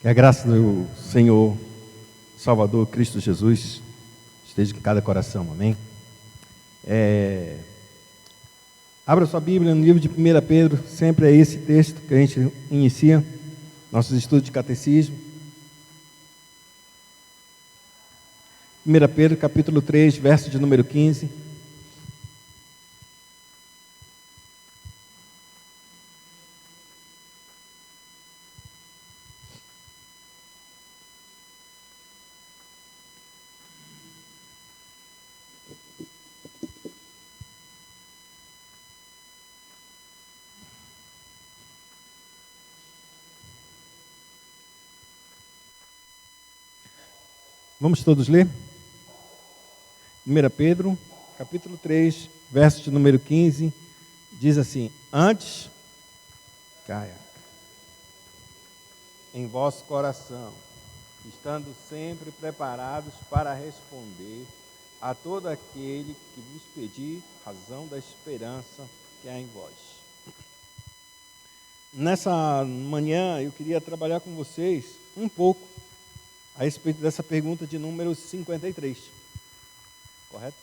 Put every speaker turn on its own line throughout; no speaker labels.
Que a graça do Senhor Salvador Cristo Jesus esteja em cada coração, amém? Abra sua Bíblia no livro de 1 Pedro, sempre é esse texto que a gente inicia nossos estudos de catecismo. 1 Pedro, capítulo 3, verso de número 15. Vamos todos ler? 1 Pedro, capítulo 3, verso de número 15, diz assim: Antes, em vosso coração, estando sempre preparados para responder a todo aquele que vos pedir razão da esperança que há em vós. Nessa manhã eu queria trabalhar com vocês um pouco a respeito dessa pergunta de número 53. Correto?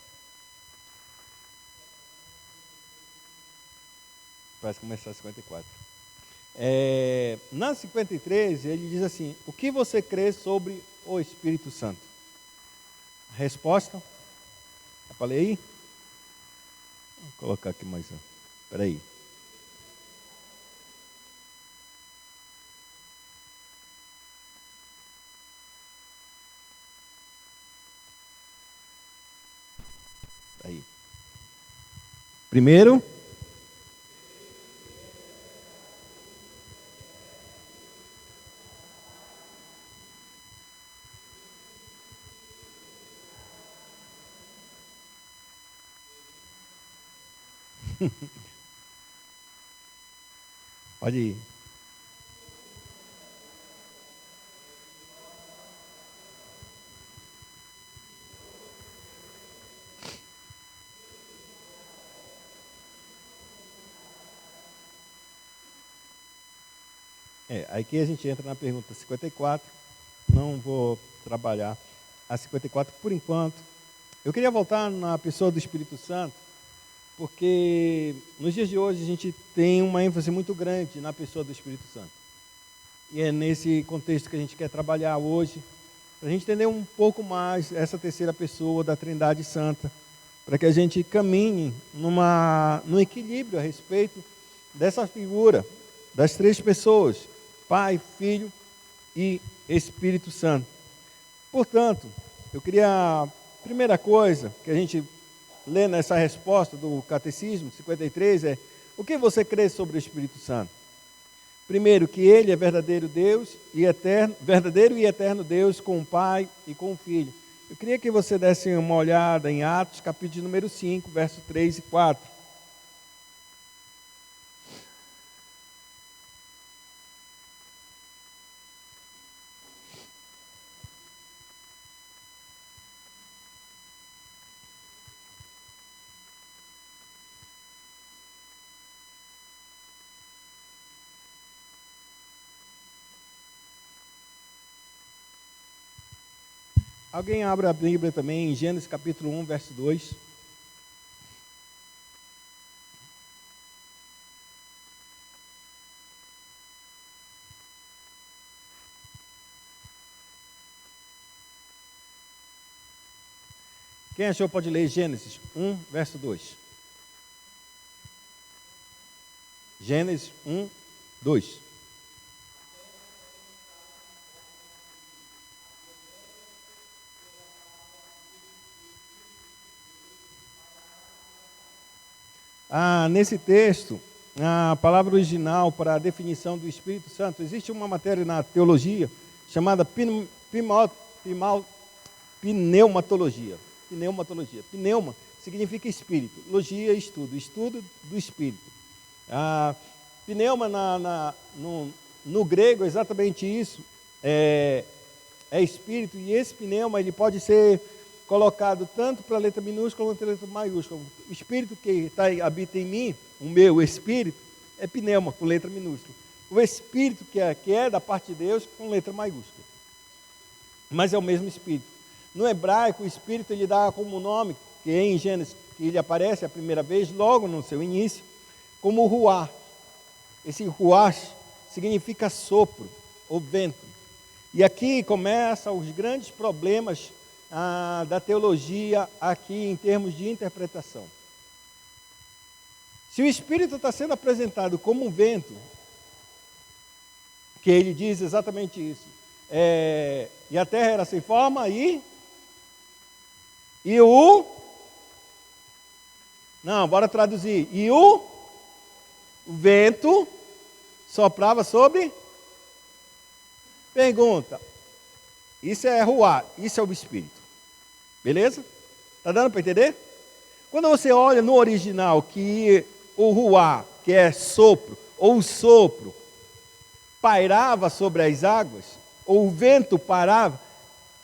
Parece começar a 54. Na 53, ele diz assim: o que você crê sobre o Espírito Santo? A resposta? Dá para ler aí? Vou colocar aqui mais. Espera aí. Aí. Primeiro, pode ir. Aqui a gente entra na pergunta 54, não vou trabalhar a 54 por enquanto. Eu queria voltar na pessoa do Espírito Santo, porque nos dias de hoje a gente tem uma ênfase muito grande na pessoa do Espírito Santo. E é nesse contexto que a gente quer trabalhar hoje, para a gente entender um pouco mais essa terceira pessoa da Trindade Santa, para que a gente caminhe num equilíbrio a respeito dessa figura das três pessoas, Pai, Filho e Espírito Santo. Portanto, eu queria, a primeira coisa que a gente lê nessa resposta do Catecismo 53 é: o que você crê sobre o Espírito Santo? Primeiro, que ele é verdadeiro Deus e eterno, verdadeiro e eterno Deus com o Pai e com o Filho. Eu queria que você desse uma olhada em Atos, capítulo número 5, verso 3 e 4. Alguém abre a Bíblia também em Gênesis capítulo 1, verso 2. Quem achou pode ler Gênesis 1, verso 2. Gênesis 1, 2. Nesse texto, a palavra original para a definição do Espírito Santo, existe uma matéria na teologia chamada pneumatologia. Pneuma significa espírito, logia, estudo do espírito. Pneuma no grego é exatamente isso, é espírito, e esse pneuma ele pode ser colocado tanto para a letra minúscula quanto para a letra maiúscula. O espírito que habita em mim, o meu espírito, é pneuma, com letra minúscula. o Espírito que é da parte de Deus com letra maiúscula. Mas é o mesmo Espírito. No hebraico, o Espírito ele dá como nome, que em Gênesis, que ele aparece a primeira vez, logo no seu início, como ruá. Esse ruá significa sopro ou vento. E aqui começam os grandes problemas da teologia aqui em termos de interpretação. Se o Espírito está sendo apresentado como um vento, que ele diz exatamente isso, e a terra era sem forma bora traduzir, e o vento soprava sobre, pergunta, isso é ruá, isso é o Espírito, beleza? Está dando para entender? Quando você olha no original que o ruá, que é sopro, ou o sopro, pairava sobre as águas, ou o vento parava,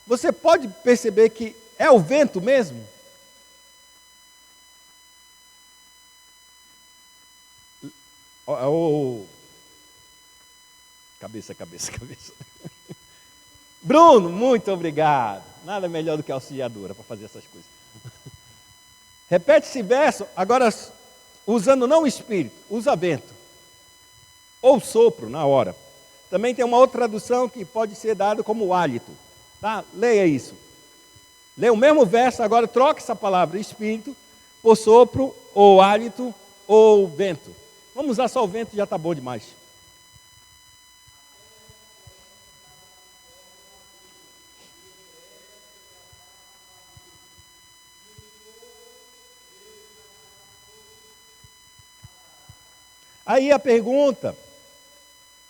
você pode perceber que é o vento mesmo? Cabeça. Bruno, muito obrigado. Nada melhor do que auxiliadora para fazer essas coisas. Repete esse verso, agora usando não o espírito, usa vento. Ou sopro na hora. Também tem uma outra tradução que pode ser dado como hálito. Tá? Leia isso. Leia o mesmo verso, agora troca essa palavra espírito por sopro, ou hálito, ou vento. Vamos usar só o vento, já está bom demais. Aí a pergunta,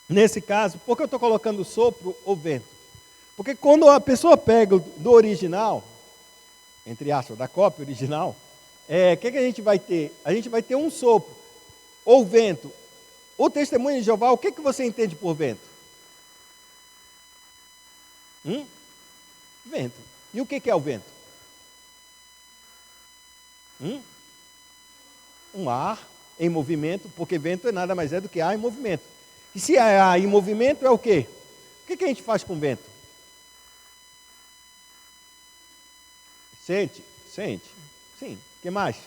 nesse caso, por que eu estou colocando sopro ou vento? Porque quando a pessoa pega do original, entre aspas, da cópia original, o que a gente vai ter? A gente vai ter um sopro, ou vento. O testemunho de Jeová, o que você entende por vento? Vento. E o que é o vento? Um ar em movimento, porque vento é nada mais do que ar em movimento. E se é ar em movimento, é o quê? O que a gente faz com vento? Sente. Sim. O que mais?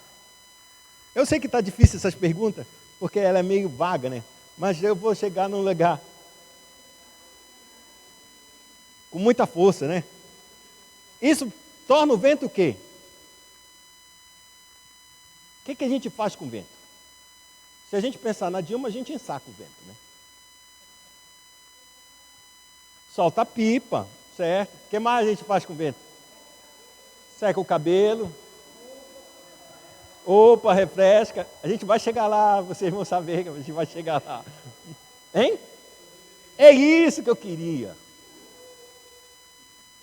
Eu sei que está difícil essas perguntas, porque ela é meio vaga, né? Mas eu vou chegar num lugar com muita força, né? Isso torna o vento o quê? O que a gente faz com o vento? Se a gente pensar na Dilma, a gente ensaca o vento, né? Solta a pipa, certo? O que mais a gente faz com o vento? Seca o cabelo. Opa, refresca. A gente vai chegar lá, vocês vão saber que a gente vai chegar lá. Hein? É isso que eu queria.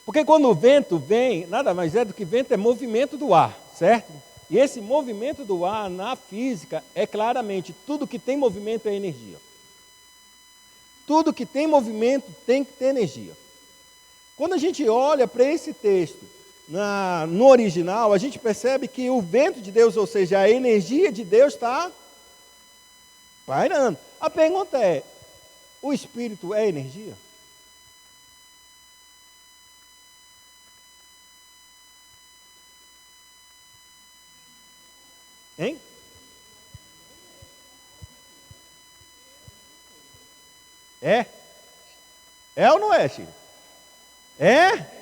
Porque quando o vento vem, nada mais é do que vento é movimento do ar, certo? E esse movimento do ar na física é claramente, tudo que tem movimento é energia. Tudo que tem movimento tem que ter energia. Quando a gente olha para esse texto no original, a gente percebe que o vento de Deus, ou seja, a energia de Deus está pairando. A pergunta é, o Espírito é energia? Hein? É? É ou não é, Chico? É?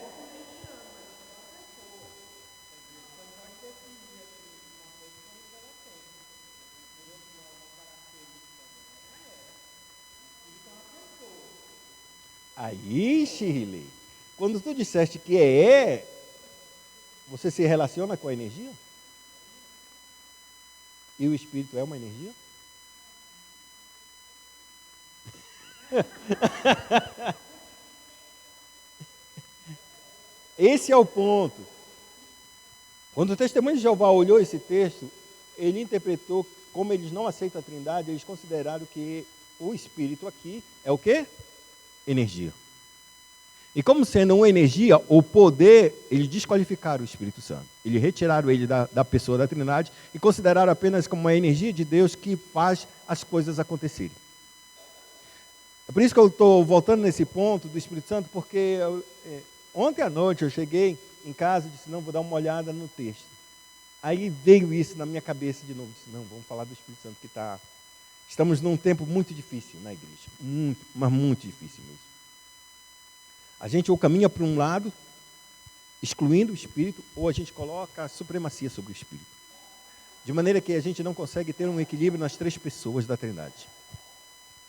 Aí, Shirley, quando tu disseste que você se relaciona com a energia? E o Espírito é uma energia? Esse é o ponto. Quando o Testemunho de Jeová olhou esse texto, ele interpretou, como eles não aceitam a Trindade, eles consideraram que o Espírito aqui é o quê? Energia. E como sendo uma energia, o poder, eles desqualificaram o Espírito Santo. Eles retiraram ele da pessoa da Trindade e consideraram apenas como uma energia de Deus que faz as coisas acontecerem. É por isso que eu estou voltando nesse ponto do Espírito Santo, porque ontem à noite eu cheguei em casa e disse, não, vou dar uma olhada no texto. Aí veio isso na minha cabeça de novo, disse, não, vamos falar do Espírito Santo, que estamos num tempo muito difícil na igreja, muito, mas muito difícil mesmo. A gente ou caminha para um lado, excluindo o Espírito, ou a gente coloca a supremacia sobre o Espírito. De maneira que a gente não consegue ter um equilíbrio nas três pessoas da Trindade.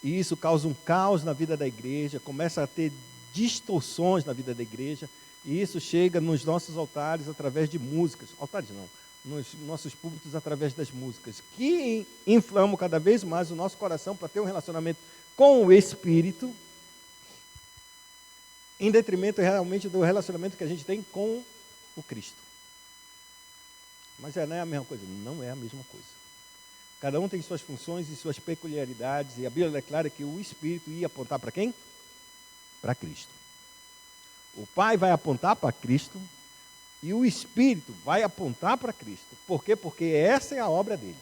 E isso causa um caos na vida da igreja, começa a ter distorções na vida da igreja, e isso chega nos nossos altares através de músicas, altares não, nos nossos púlpitos através das músicas, que inflamam cada vez mais o nosso coração para ter um relacionamento com o Espírito, em detrimento realmente do relacionamento que a gente tem com o Cristo. Mas não é a mesma coisa? Não é a mesma coisa. Cada um tem suas funções e suas peculiaridades, e a Bíblia declara que o Espírito ia apontar para quem? Para Cristo. O Pai vai apontar para Cristo, e o Espírito vai apontar para Cristo. Por quê? Porque essa é a obra dele.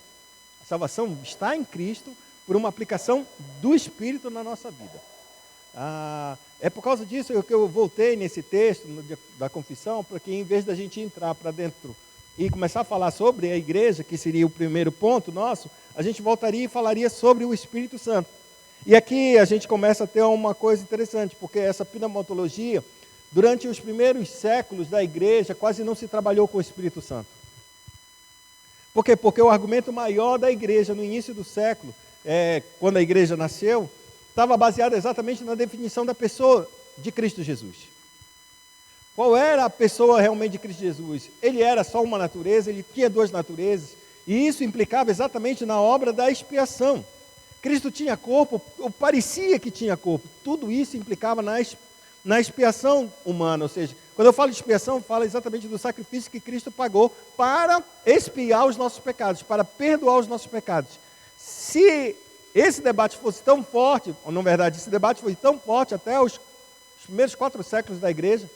A salvação está em Cristo por uma aplicação do Espírito na nossa vida. É por causa disso que eu voltei nesse texto da confissão, porque em vez da gente entrar para dentro e começar a falar sobre a igreja, que seria o primeiro ponto nosso, a gente voltaria e falaria sobre o Espírito Santo. E aqui a gente começa a ter uma coisa interessante, porque essa pneumatologia, durante os primeiros séculos da igreja, quase não se trabalhou com o Espírito Santo. Por quê? Porque o argumento maior da igreja no início do século, quando a igreja nasceu, estava baseado exatamente na definição da pessoa de Cristo Jesus. Qual era a pessoa realmente de Cristo Jesus? Ele era só uma natureza, ele tinha duas naturezas, e isso implicava exatamente na obra da expiação. Cristo tinha corpo, ou parecia que tinha corpo, tudo isso implicava na expiação humana, ou seja, quando eu falo de expiação, eu falo exatamente do sacrifício que Cristo pagou para expiar os nossos pecados, para perdoar os nossos pecados. Se esse debate fosse tão forte, ou na verdade, esse debate foi tão forte até os primeiros 4 séculos da igreja,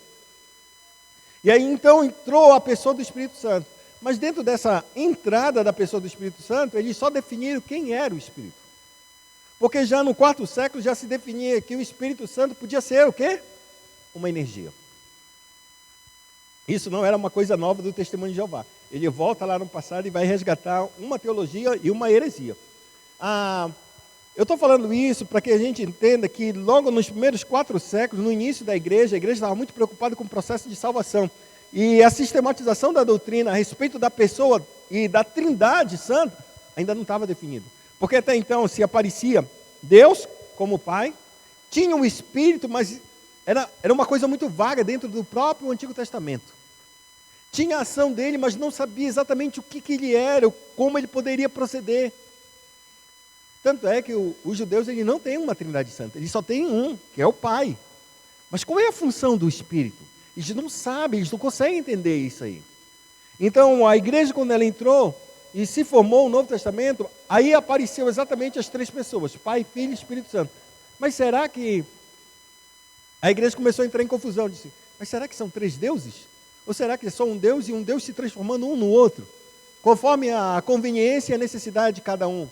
e aí então entrou a pessoa do Espírito Santo. Mas dentro dessa entrada da pessoa do Espírito Santo, eles só definiram quem era o Espírito. Porque já no 4º século já se definia que o Espírito Santo podia ser o quê? Uma energia. Isso não era uma coisa nova do Testemunho de Jeová. Ele volta lá no passado e vai resgatar uma teologia e uma heresia. Eu estou falando isso para que a gente entenda que logo nos primeiros 4 séculos, no início da igreja, a igreja estava muito preocupada com o processo de salvação. E a sistematização da doutrina a respeito da pessoa e da Trindade Santa ainda não estava definida. Porque até então se aparecia Deus como Pai, tinha o Espírito, mas era uma coisa muito vaga dentro do próprio Antigo Testamento. Tinha a ação dele, mas não sabia exatamente o que ele era, como ele poderia proceder. Tanto é que os judeus ele não têm uma Trindade Santa, eles só têm um, que é o Pai. Mas qual é a função do Espírito? Eles não sabem, eles não conseguem entender isso aí. Então, a igreja, quando ela entrou e se formou o Novo Testamento, aí apareceu exatamente as 3 pessoas, Pai, Filho e Espírito Santo. Mas será que... A igreja começou a entrar em confusão, disse, mas será que são 3 deuses? Ou será que é só um Deus e um Deus se transformando um no outro? Conforme a conveniência e a necessidade de cada um.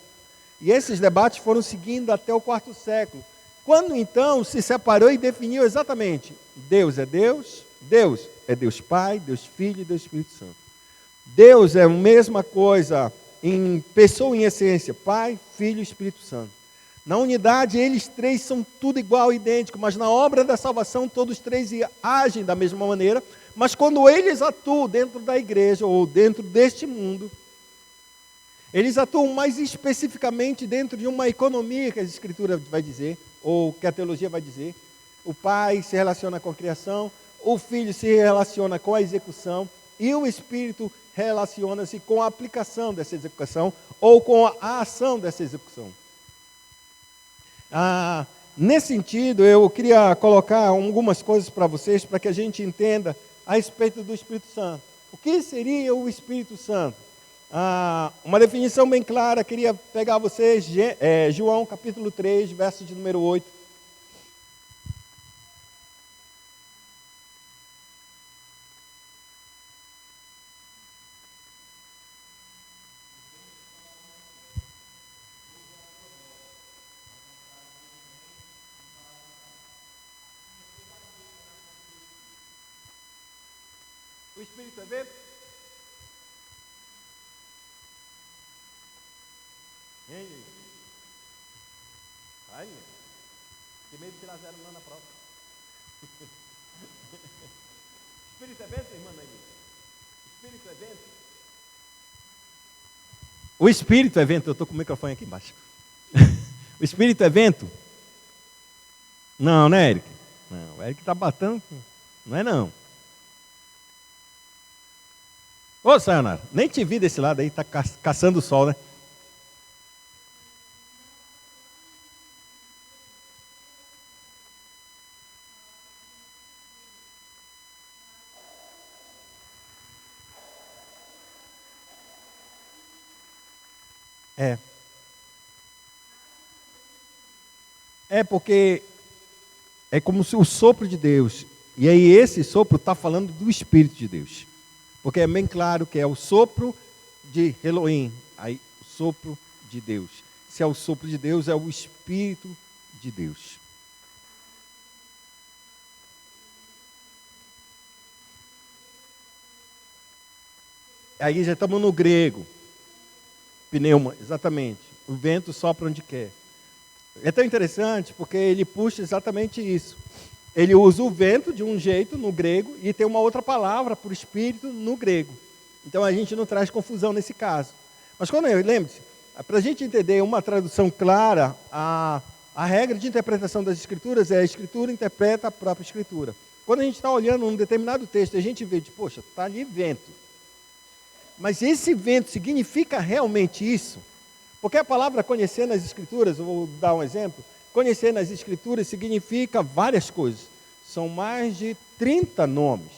E esses debates foram seguindo até o 4º século. Quando então se separou e definiu exatamente, Deus é Deus, Deus é Deus Pai, Deus Filho e Deus Espírito Santo. Deus é a mesma coisa em pessoa e em essência, Pai, Filho e Espírito Santo. Na unidade, eles 3 são tudo igual, idêntico, mas na obra da salvação, todos 3 agem da mesma maneira, mas quando eles atuam dentro da igreja ou dentro deste mundo, eles atuam mais especificamente dentro de uma economia que a Escritura vai dizer, ou que a teologia vai dizer. O Pai se relaciona com a criação, o Filho se relaciona com a execução, e o Espírito relaciona-se com a aplicação dessa execução, ou com a ação dessa execução. Nesse sentido, eu queria colocar algumas coisas para vocês, para que a gente entenda a respeito do Espírito Santo. O que seria o Espírito Santo? Uma definição bem clara, queria pegar vocês, João capítulo 3, verso de número 8. O Espírito é vento? Hein? Ai, tem medo de tirar zero não na prova. Espírito é vento, irmã Nair? Espírito é vento? O Espírito é vento. Eu estou com o microfone aqui embaixo. O Espírito é vento? Não, né, Eric? Não, o Eric está batendo. Não é não. Ô, Sayonara, nem te vi desse lado aí, está caçando o sol, né? É porque é como se o sopro de Deus, e aí esse sopro está falando do Espírito de Deus, porque é bem claro que é o sopro de Elohim, aí o sopro de Deus. Se é o sopro de Deus, é o Espírito de Deus. Aí já estamos no grego, pneuma, exatamente, o vento sopra onde quer. É tão interessante porque ele puxa exatamente isso. Ele usa o vento de um jeito no grego e tem uma outra palavra para o espírito no grego. Então a gente não traz confusão nesse caso. Mas lembre-se, para a gente entender uma tradução clara, a regra de interpretação das escrituras é a escritura interpreta a própria escritura. Quando a gente está olhando um determinado texto, a gente vê, poxa, está ali vento. Mas esse vento significa realmente isso? Porque a palavra conhecer nas Escrituras, eu vou dar um exemplo, conhecer nas Escrituras significa várias coisas. São mais de 30 nomes,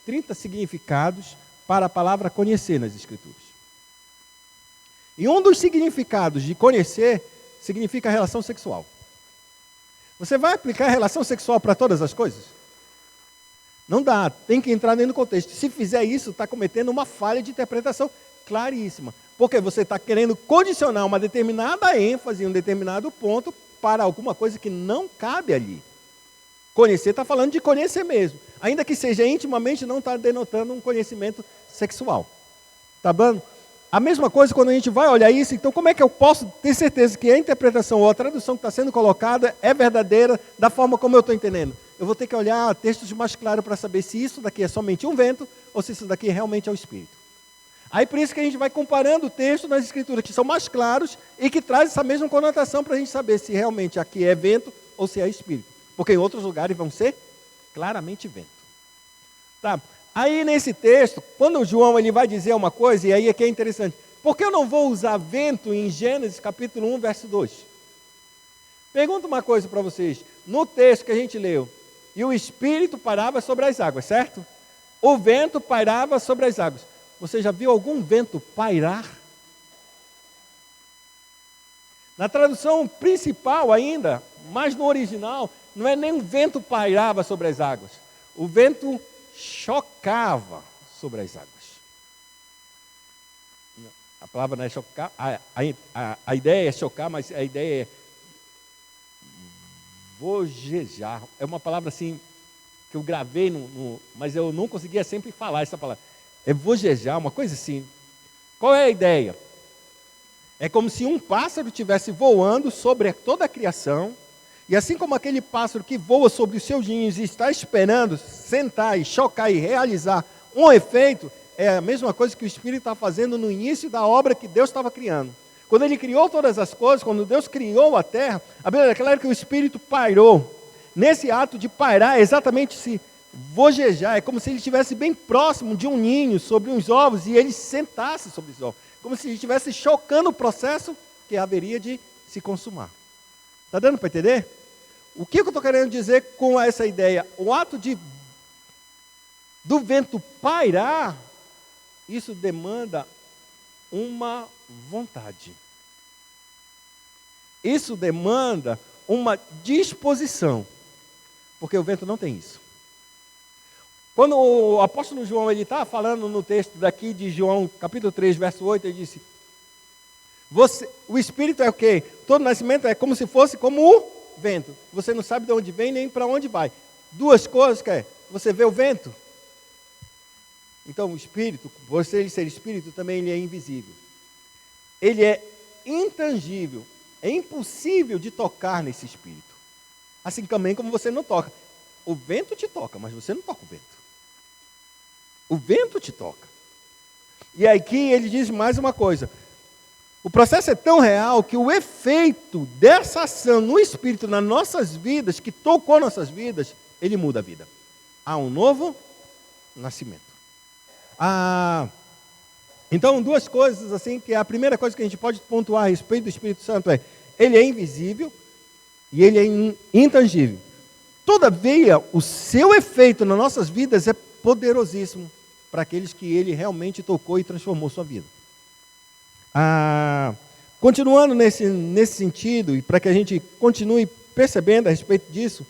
30 significados para a palavra conhecer nas Escrituras. E um dos significados de conhecer significa relação sexual. Você vai aplicar relação sexual para todas as coisas? Não dá, tem que entrar dentro do contexto. Se fizer isso, está cometendo uma falha de interpretação claríssima. Porque você está querendo condicionar uma determinada ênfase, um determinado ponto, para alguma coisa que não cabe ali. Conhecer está falando de conhecer mesmo. Ainda que seja intimamente, não está denotando um conhecimento sexual. Tá bom? A mesma coisa quando a gente vai olhar isso, então como é que eu posso ter certeza que a interpretação ou a tradução que está sendo colocada é verdadeira da forma como eu estou entendendo? Eu vou ter que olhar textos mais claros para saber se isso daqui é somente um vento ou se isso daqui realmente é o Espírito. Aí por isso que a gente vai comparando o texto nas escrituras que são mais claros e que traz essa mesma conotação para a gente saber se realmente aqui é vento ou se é Espírito. Porque em outros lugares vão ser claramente vento. Tá? Aí nesse texto, quando o João ele vai dizer uma coisa, e aí é que é interessante, por que eu não vou usar vento em Gênesis capítulo 1, verso 2? Pergunto uma coisa para vocês. No texto que a gente leu, e o Espírito pairava sobre as águas, certo? O vento pairava sobre as águas. Você já viu algum vento pairar? Na tradução principal ainda, mas no original, não é nem o vento pairava sobre as águas. O vento chocava sobre as águas. A palavra não é chocar, a ideia é chocar, mas a ideia é vojejar. É uma palavra assim, que eu gravei, mas eu não conseguia sempre falar essa palavra. É vojejar, uma coisa assim. Qual é a ideia? É como se um pássaro estivesse voando sobre toda a criação, e assim como aquele pássaro que voa sobre os seus ninhos e está esperando sentar e chocar e realizar um efeito, é a mesma coisa que o Espírito está fazendo no início da obra que Deus estava criando. Quando ele criou todas as coisas, quando Deus criou a terra, a Bíblia declara que o Espírito pairou. Nesse ato de pairar, é exatamente se vojejar, é como se ele estivesse bem próximo de um ninho, sobre uns ovos, e ele sentasse sobre os ovos. Como se ele estivesse chocando o processo que haveria de se consumar. Está dando para entender? O que eu estou querendo dizer com essa ideia? O ato do vento pairar, isso demanda uma vontade. Isso demanda uma disposição. Porque o vento não tem isso. Quando o apóstolo João está falando no texto daqui de João, capítulo 3, verso 8, ele disse, o Espírito é o quê? Todo nascimento é como se fosse como o vento. Você não sabe de onde vem nem para onde vai. Duas coisas que é, você vê o vento, Então, o Espírito, por ele ser Espírito, também ele é invisível. Ele é intangível. É impossível de tocar nesse Espírito. Assim também como você não toca. O vento te toca, mas você não toca o vento. O vento te toca. E aqui ele diz mais uma coisa. O processo é tão real que o efeito dessa ação no Espírito, nas nossas vidas, que tocou nossas vidas, ele muda a vida. Há um novo nascimento. Então, duas coisas assim, que a primeira coisa que a gente pode pontuar a respeito do Espírito Santo é, ele é invisível e ele é intangível. Todavia, o seu efeito nas nossas vidas é poderosíssimo para aqueles que ele realmente tocou e transformou sua vida. Continuando nesse sentido, e para que a gente continue percebendo a respeito disso,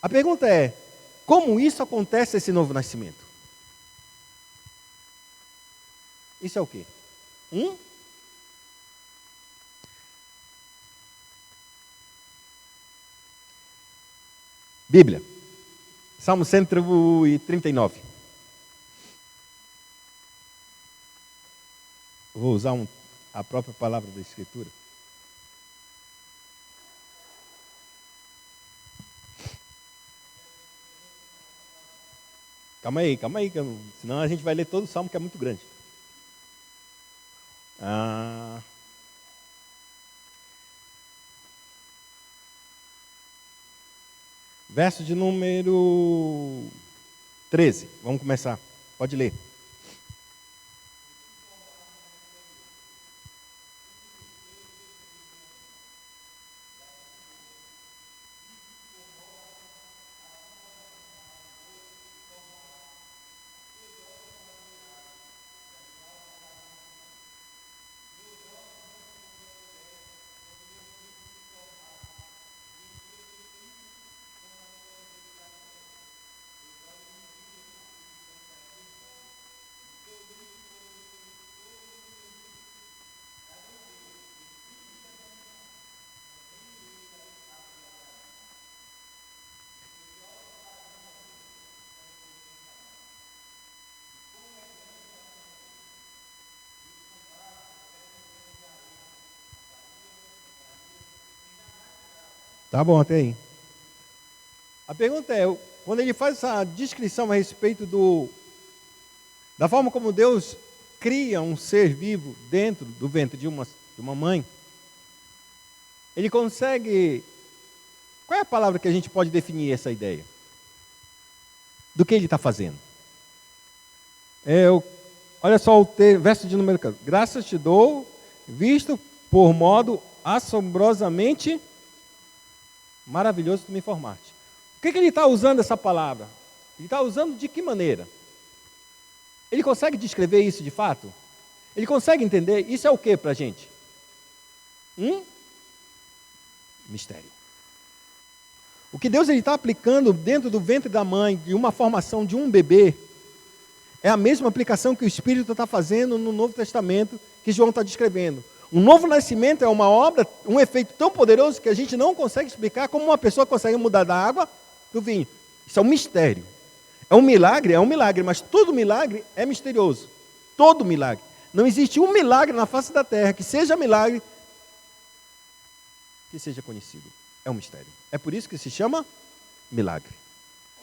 a pergunta é, como isso acontece, esse novo nascimento? Isso é o quê? Bíblia, Salmo 139. Vou usar a própria palavra da Escritura. Calma aí, senão a gente vai ler todo o Salmo, que é muito grande. Verso de número 13. Vamos começar. Pode ler. Tá bom, até aí. A pergunta é, quando ele faz essa descrição a respeito da forma como Deus cria um ser vivo dentro do ventre de uma mãe, ele consegue... Qual é a palavra que a gente pode definir essa ideia? Do que ele está fazendo? Olha só o verso de número 14. Graças te dou, visto por modo assombrosamente maravilhoso tu me informaste. O que ele está usando essa palavra? Ele está usando de que maneira? Ele consegue descrever isso de fato? Ele consegue entender? Isso é o que para a gente? Mistério. O que Deus está aplicando dentro do ventre da mãe, de uma formação de um bebê, é a mesma aplicação que o Espírito está fazendo no Novo Testamento, que João está descrevendo. Um novo nascimento é uma obra, um efeito tão poderoso que a gente não consegue explicar como uma pessoa consegue mudar da água para o vinho. Isso é um mistério. É um milagre, mas todo milagre é misterioso. Todo milagre. Não existe um milagre na face da terra que seja milagre, que seja conhecido. É um mistério. É por isso que se chama milagre.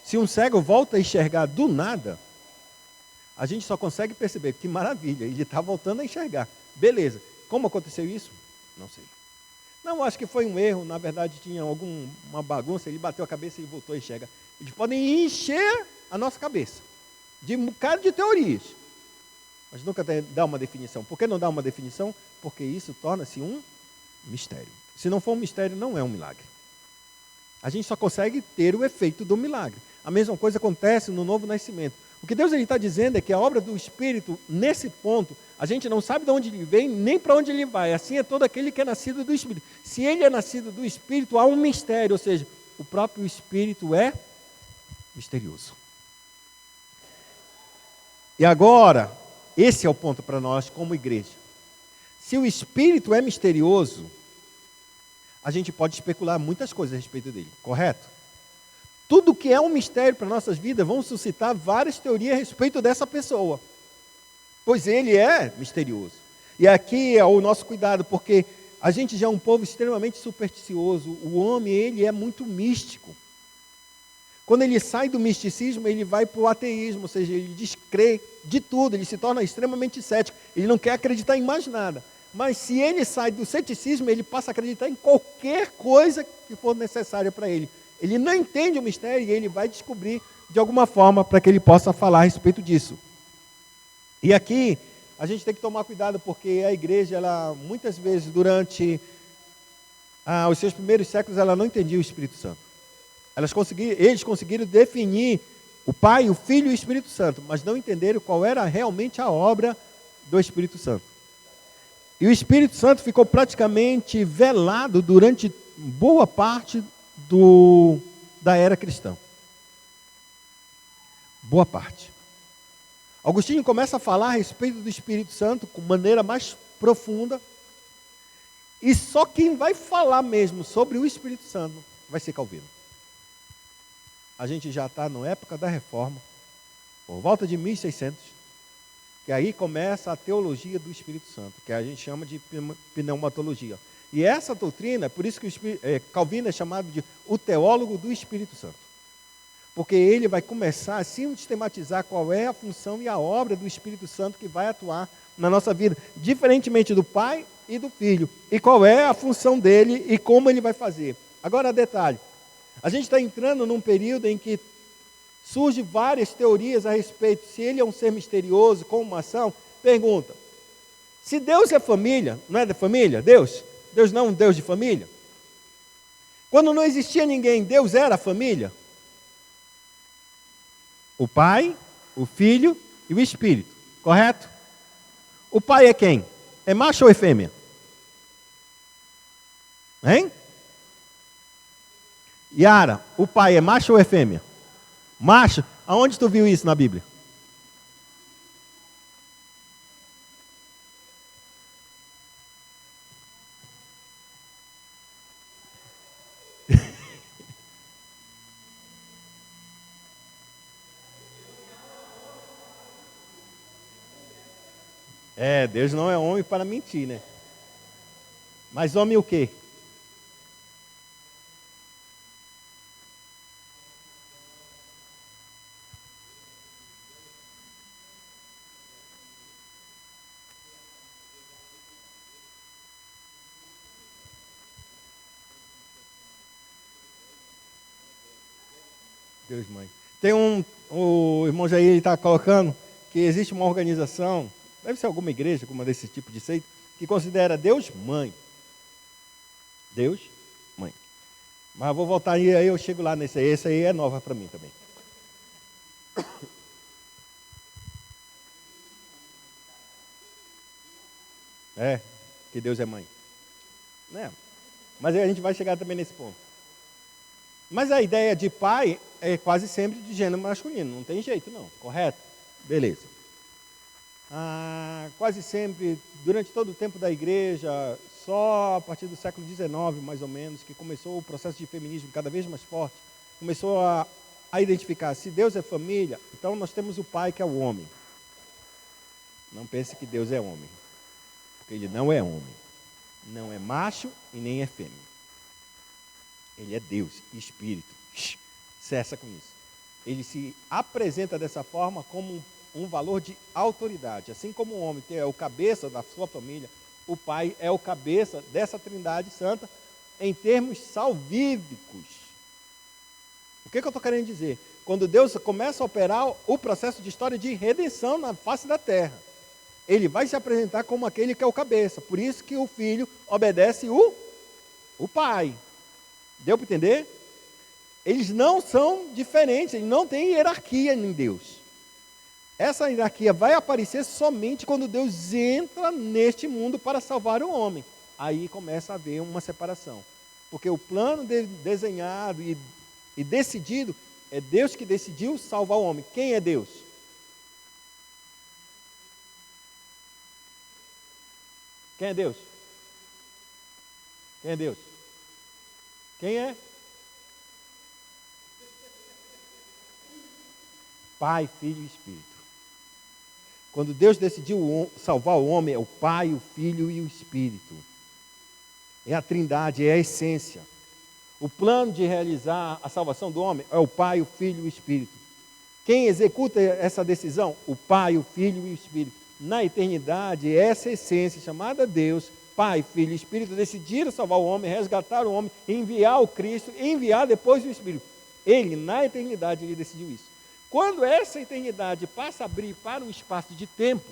Se um cego volta a enxergar do nada, a gente só consegue perceber que maravilha, ele está voltando a enxergar. Beleza. Como aconteceu isso? Não sei. Não, acho que foi um erro, na verdade tinha uma bagunça, ele bateu a cabeça e voltou a enxergar. Eles podem encher a nossa cabeça de um bocado de teorias, mas nunca dá uma definição. Por que não dá uma definição? Porque isso torna-se um mistério. Se não for um mistério, não é um milagre. A gente só consegue ter o efeito do milagre. A mesma coisa acontece no novo nascimento. O que Deus está dizendo é que a obra do Espírito, nesse ponto, a gente não sabe de onde ele vem, nem para onde ele vai. Assim é todo aquele que é nascido do Espírito. Se ele é nascido do Espírito, há um mistério, ou seja, o próprio Espírito é misterioso. E agora, esse é o ponto para nós como igreja. Se o Espírito é misterioso, a gente pode especular muitas coisas a respeito dele, correto? Tudo que é um mistério para nossas vidas, vão suscitar várias teorias a respeito dessa pessoa. Pois ele é misterioso. E aqui é o nosso cuidado, porque a gente já é um povo extremamente supersticioso. O homem, ele é muito místico. Quando ele sai do misticismo, ele vai para o ateísmo, ou seja, ele descrê de tudo, ele se torna extremamente cético. Ele não quer acreditar em mais nada. Mas se ele sai do ceticismo, ele passa a acreditar em qualquer coisa que for necessária para ele. Ele não entende o mistério e ele vai descobrir de alguma forma para que ele possa falar a respeito disso. E aqui a gente tem que tomar cuidado, porque a igreja, ela muitas vezes durante os seus primeiros séculos, ela não entendia o Espírito Santo. Eles conseguiram definir o Pai, o Filho e o Espírito Santo, mas não entenderam qual era realmente a obra do Espírito Santo. E o Espírito Santo ficou praticamente velado durante boa parte da era cristã. Boa parte. Agostinho começa a falar a respeito do Espírito Santo com maneira mais profunda. E só quem vai falar mesmo sobre o Espírito Santo vai ser Calvino. A gente já está na época da Reforma, por volta de 1600, que aí começa a teologia do Espírito Santo, que a gente chama de pneumatologia. E essa doutrina, por isso que Calvino é chamado de o teólogo do Espírito Santo. Porque ele vai começar a sistematizar qual é a função e a obra do Espírito Santo que vai atuar na nossa vida, diferentemente do Pai e do Filho. E qual é a função dele e como ele vai fazer. Agora, detalhe. A gente está entrando num período em que surgem várias teorias a respeito se ele é um ser misterioso, como uma ação. Pergunta, se Deus é família, não é da família? Deus não é um Deus de família? Quando não existia ninguém, Deus era a família? O Pai, o Filho e o Espírito, correto? O Pai é quem? É macho ou é fêmea? Hein? Yara, o Pai é macho ou é fêmea? Macho? Aonde tu viu isso na Bíblia? Deus não é homem para mentir, né? Mas homem o quê? Deus mãe. Tem o irmão Jair está colocando que existe uma organização, deve ser alguma igreja, alguma desse tipo de seita, que considera Deus mãe. Deus mãe. Mas vou voltar aí eu chego lá nesse aí. Esse aí é nova para mim também. Que Deus é mãe. Né? Mas aí a gente vai chegar também nesse ponto. Mas a ideia de pai é quase sempre de gênero masculino, não tem jeito não, correto? Beleza. Quase sempre, durante todo o tempo da igreja, só a partir do século XIX, mais ou menos, que começou o processo de feminismo cada vez mais forte, começou a identificar, se Deus é família, então nós temos o pai que é o homem. Não pense que Deus é homem, porque ele não é homem, não é macho e nem é fêmea. Ele é Deus, Espírito. Cessa com isso. Ele se apresenta dessa forma como um valor de autoridade. Assim como o homem é o cabeça da sua família, o Pai é o cabeça dessa Trindade Santa em termos salvíficos. O que eu estou querendo dizer? Quando Deus começa a operar o processo de história de redenção na face da terra, ele vai se apresentar como aquele que é o cabeça. Por isso que o filho obedece o pai. Deu para entender? Eles não são diferentes, eles não têm hierarquia em Deus. Essa hierarquia vai aparecer somente quando Deus entra neste mundo para salvar o homem. Aí começa a haver uma separação. Porque o plano desenhado e decidido, é Deus que decidiu salvar o homem. Quem é Deus? Quem é Deus? Quem é Deus? Quem é? Pai, Filho e Espírito. Quando Deus decidiu salvar o homem, é o Pai, o Filho e o Espírito. É a Trindade, é a essência. O plano de realizar a salvação do homem é o Pai, o Filho e o Espírito. Quem executa essa decisão? O Pai, o Filho e o Espírito. Na eternidade, essa essência chamada Deus, Pai, Filho e Espírito, decidiram salvar o homem, resgatar o homem, enviar o Cristo, enviar depois o Espírito. Ele, na eternidade, ele decidiu isso. Quando essa eternidade passa a abrir para um espaço de tempo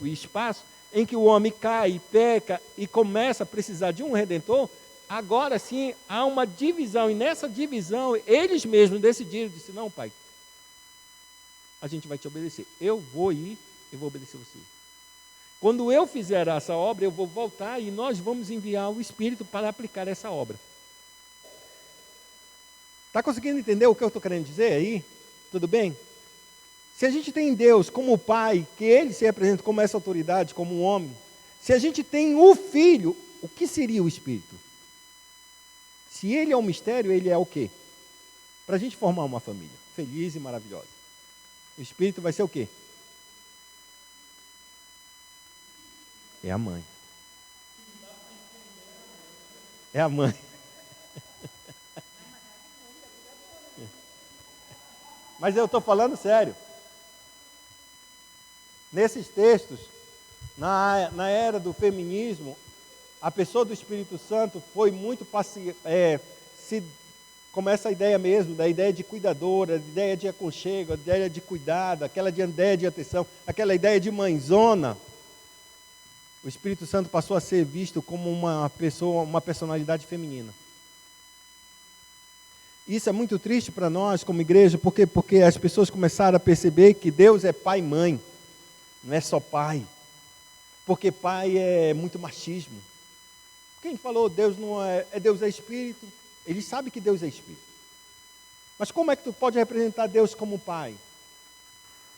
e espaço, em que o homem cai e peca e começa a precisar de um Redentor, agora sim há uma divisão, e nessa divisão eles mesmos decidiram, disse, não, Pai, a gente vai te obedecer. Eu vou ir, eu vou obedecer você. Quando eu fizer essa obra, eu vou voltar e nós vamos enviar o Espírito para aplicar essa obra. Está conseguindo entender o que eu estou querendo dizer aí? Tudo bem? Se a gente tem Deus como o Pai, que Ele se representa como essa autoridade, como um homem, se a gente tem o Filho, o que seria o Espírito? Se Ele é um mistério, Ele é o quê? Para a gente formar uma família feliz e maravilhosa. O Espírito vai ser o quê? É a mãe. É a mãe. Mas eu estou falando sério. Nesses textos, na era do feminismo, a pessoa do Espírito Santo foi muito como essa ideia mesmo, da ideia de cuidadora, da ideia de aconchego, a ideia de cuidado, aquela ideia de atenção, aquela ideia de mãezona. O Espírito Santo passou a ser visto como uma personalidade feminina. Isso é muito triste para nós como igreja, porque as pessoas começaram a perceber que Deus é pai e mãe, não é só pai. Porque pai é muito machismo. Quem falou Deus não Deus é espírito? Ele sabe que Deus é espírito. Mas como é que tu pode representar Deus como pai?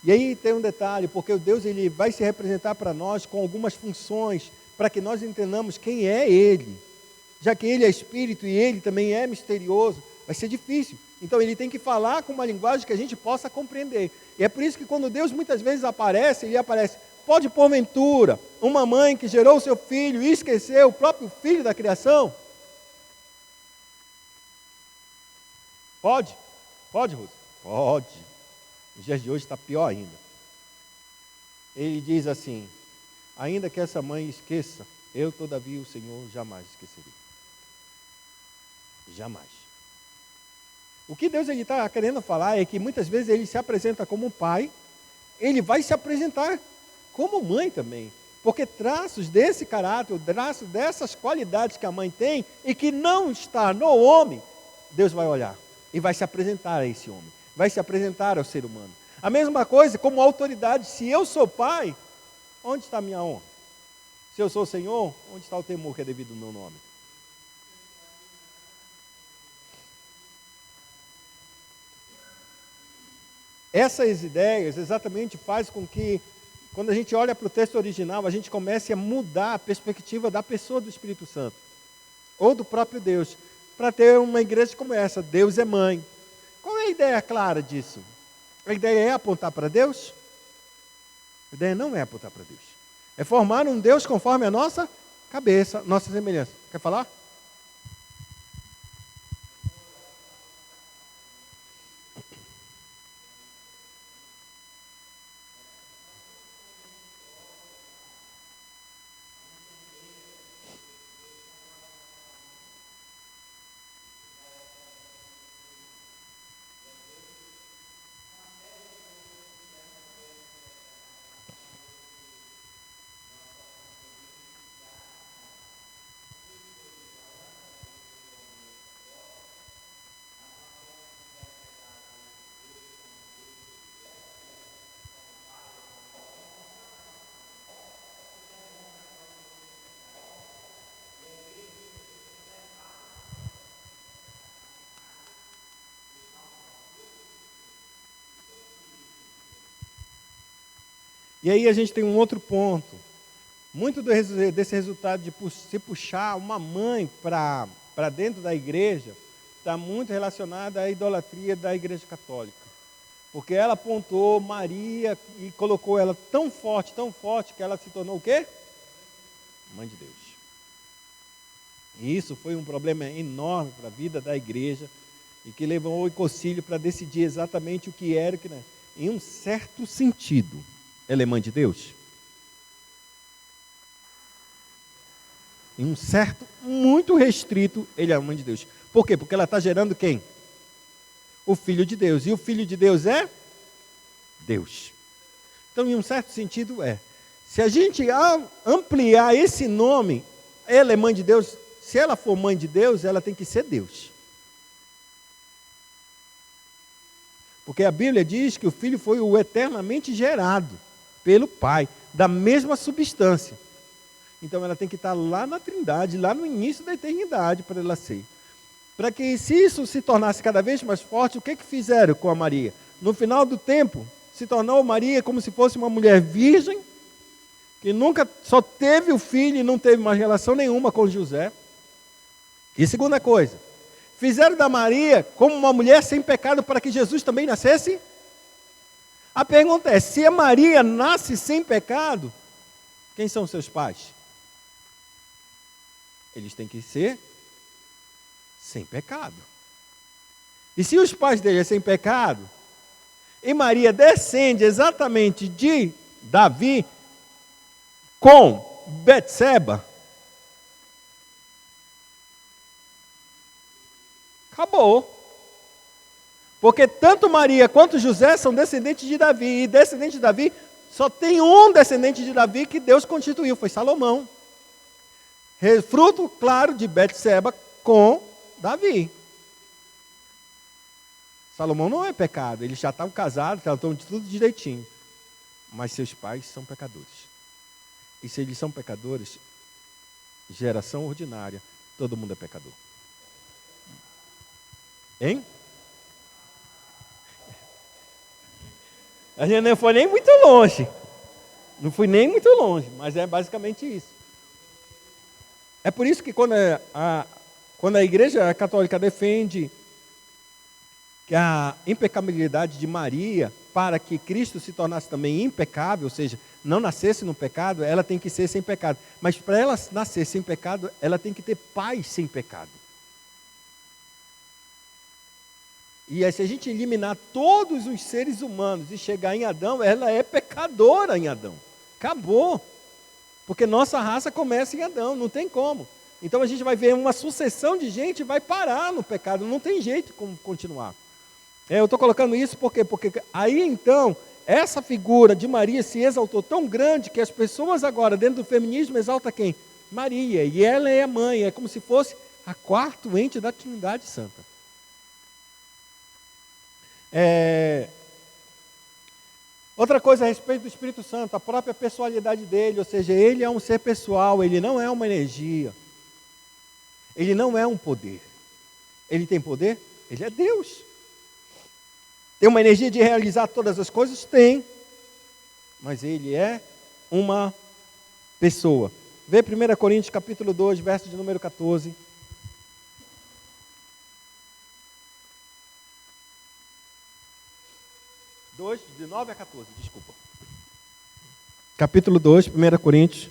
E aí tem um detalhe, porque o Deus ele vai se representar para nós com algumas funções, para que nós entendamos quem é Ele. Já que Ele é espírito e Ele também é misterioso, vai ser difícil. Então ele tem que falar com uma linguagem que a gente possa compreender. E é por isso que quando Deus muitas vezes aparece, Ele aparece, pode porventura, uma mãe que gerou o seu filho e esqueceu o próprio filho da criação? Pode? Pode, Ruth? Pode. Nos dias de hoje está pior ainda. Ele diz assim, ainda que essa mãe esqueça, eu todavia o Senhor jamais esquecerei. Jamais. O que Deus está querendo falar é que muitas vezes Ele se apresenta como pai, Ele vai se apresentar como mãe também. Porque traços desse caráter, traços dessas qualidades que a mãe tem e que não está no homem, Deus vai olhar e vai se apresentar a esse homem, vai se apresentar ao ser humano. A mesma coisa como autoridade, se eu sou pai, onde está a minha honra? Se eu sou o Senhor, onde está o temor que é devido ao meu nome? Essas ideias exatamente fazem com que, quando a gente olha para o texto original, a gente comece a mudar a perspectiva da pessoa do Espírito Santo, ou do próprio Deus, para ter uma igreja como essa, Deus é mãe. Qual é a ideia clara disso? A ideia é apontar para Deus? A ideia não é apontar para Deus. É formar um Deus conforme a nossa cabeça, nossa semelhança. Quer falar? E aí a gente tem um outro ponto. Muito desse resultado de se puxar uma mãe para dentro da igreja está muito relacionada à idolatria da igreja católica. Porque ela apontou Maria e colocou ela tão forte, que ela se tornou o quê? Mãe de Deus. E isso foi um problema enorme para a vida da igreja e que levou o concílio para decidir exatamente o que era e o que não era. Em um certo sentido, ela é mãe de Deus? Em um certo, muito restrito, ele é mãe de Deus. Por quê? Porque ela está gerando quem? O Filho de Deus. E o Filho de Deus é Deus. Então, em um certo sentido, é. Se a gente ampliar esse nome, ela é mãe de Deus. Se ela for mãe de Deus, ela tem que ser Deus. Porque a Bíblia diz que o Filho foi o eternamente gerado pelo Pai, da mesma substância. Então ela tem que estar lá na Trindade, lá no início da eternidade para ela ser. Para que se isso se tornasse cada vez mais forte, o que fizeram com a Maria? No final do tempo, se tornou Maria como se fosse uma mulher virgem, que nunca só teve o filho e não teve mais relação nenhuma com José. E segunda coisa, fizeram da Maria como uma mulher sem pecado para que Jesus também nascesse? A pergunta é, se a Maria nasce sem pecado, quem são seus pais? Eles têm que ser sem pecado. E se os pais dele é sem pecado, e Maria descende exatamente de Davi com Betseba, acabou. Porque tanto Maria quanto José são descendentes de Davi. E descendente de Davi, só tem um descendente de Davi que Deus constituiu, foi Salomão. Fruto, claro, de Betseba com Davi. Salomão não é pecado, eles já estavam casados, já estão de tudo direitinho. Mas seus pais são pecadores. E se eles são pecadores, geração ordinária, todo mundo é pecador. Hein? A gente não foi nem muito longe. Não fui nem muito longe, mas é basicamente isso. É por isso que quando a Igreja Católica defende que a impecabilidade de Maria, para que Cristo se tornasse também impecável, ou seja, não nascesse no pecado, ela tem que ser sem pecado. Mas para ela nascer sem pecado, ela tem que ter pais sem pecado. E aí, se a gente eliminar todos os seres humanos e chegar em Adão, ela é pecadora em Adão. Acabou. Porque nossa raça começa em Adão, não tem como. Então a gente vai ver uma sucessão de gente vai parar no pecado, não tem jeito como continuar. Eu estou colocando isso porque aí então, essa figura de Maria se exaltou tão grande que as pessoas agora, dentro do feminismo, exaltam quem? Maria, e ela é a mãe, é como se fosse a quarto ente da Trindade Santa. Outra coisa a respeito do Espírito Santo, a própria pessoalidade dele, ou seja, ele é um ser pessoal, ele não é uma energia, ele não é um poder. Ele tem poder? Ele é Deus. Tem uma energia de realizar todas as coisas? Tem. Mas ele é uma pessoa. Vê 1 Coríntios capítulo 2, verso de número 14. De 9 a 14, desculpa. Capítulo 2, 1 Coríntios,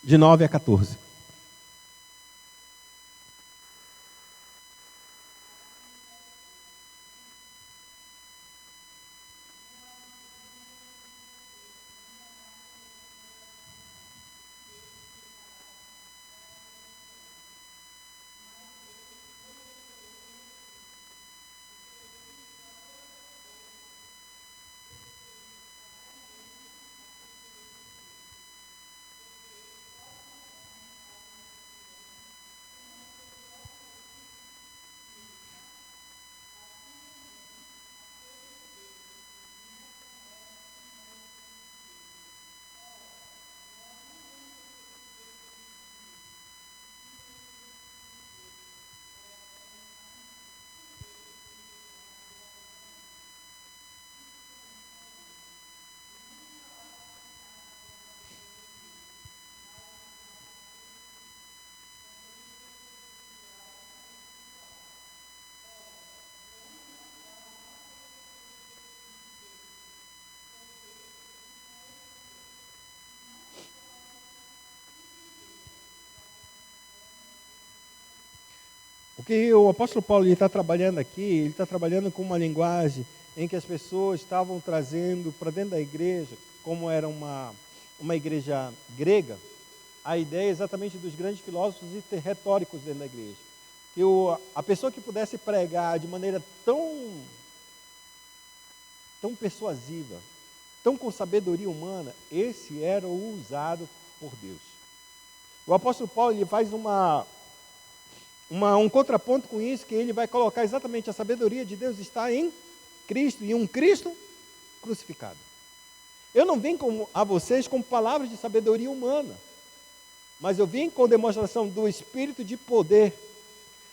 de 9 a 14. Porque o apóstolo Paulo está trabalhando aqui, ele está trabalhando com uma linguagem em que as pessoas estavam trazendo para dentro da igreja, como era uma igreja grega, a ideia exatamente dos grandes filósofos e retóricos dentro da igreja. Que a pessoa que pudesse pregar de maneira tão persuasiva, tão com sabedoria humana, esse era o usado por Deus. O apóstolo Paulo ele faz um contraponto com isso, que ele vai colocar exatamente a sabedoria de Deus está em Cristo, e um Cristo crucificado. Eu não vim a vocês com palavras de sabedoria humana, mas eu vim com demonstração do Espírito de poder.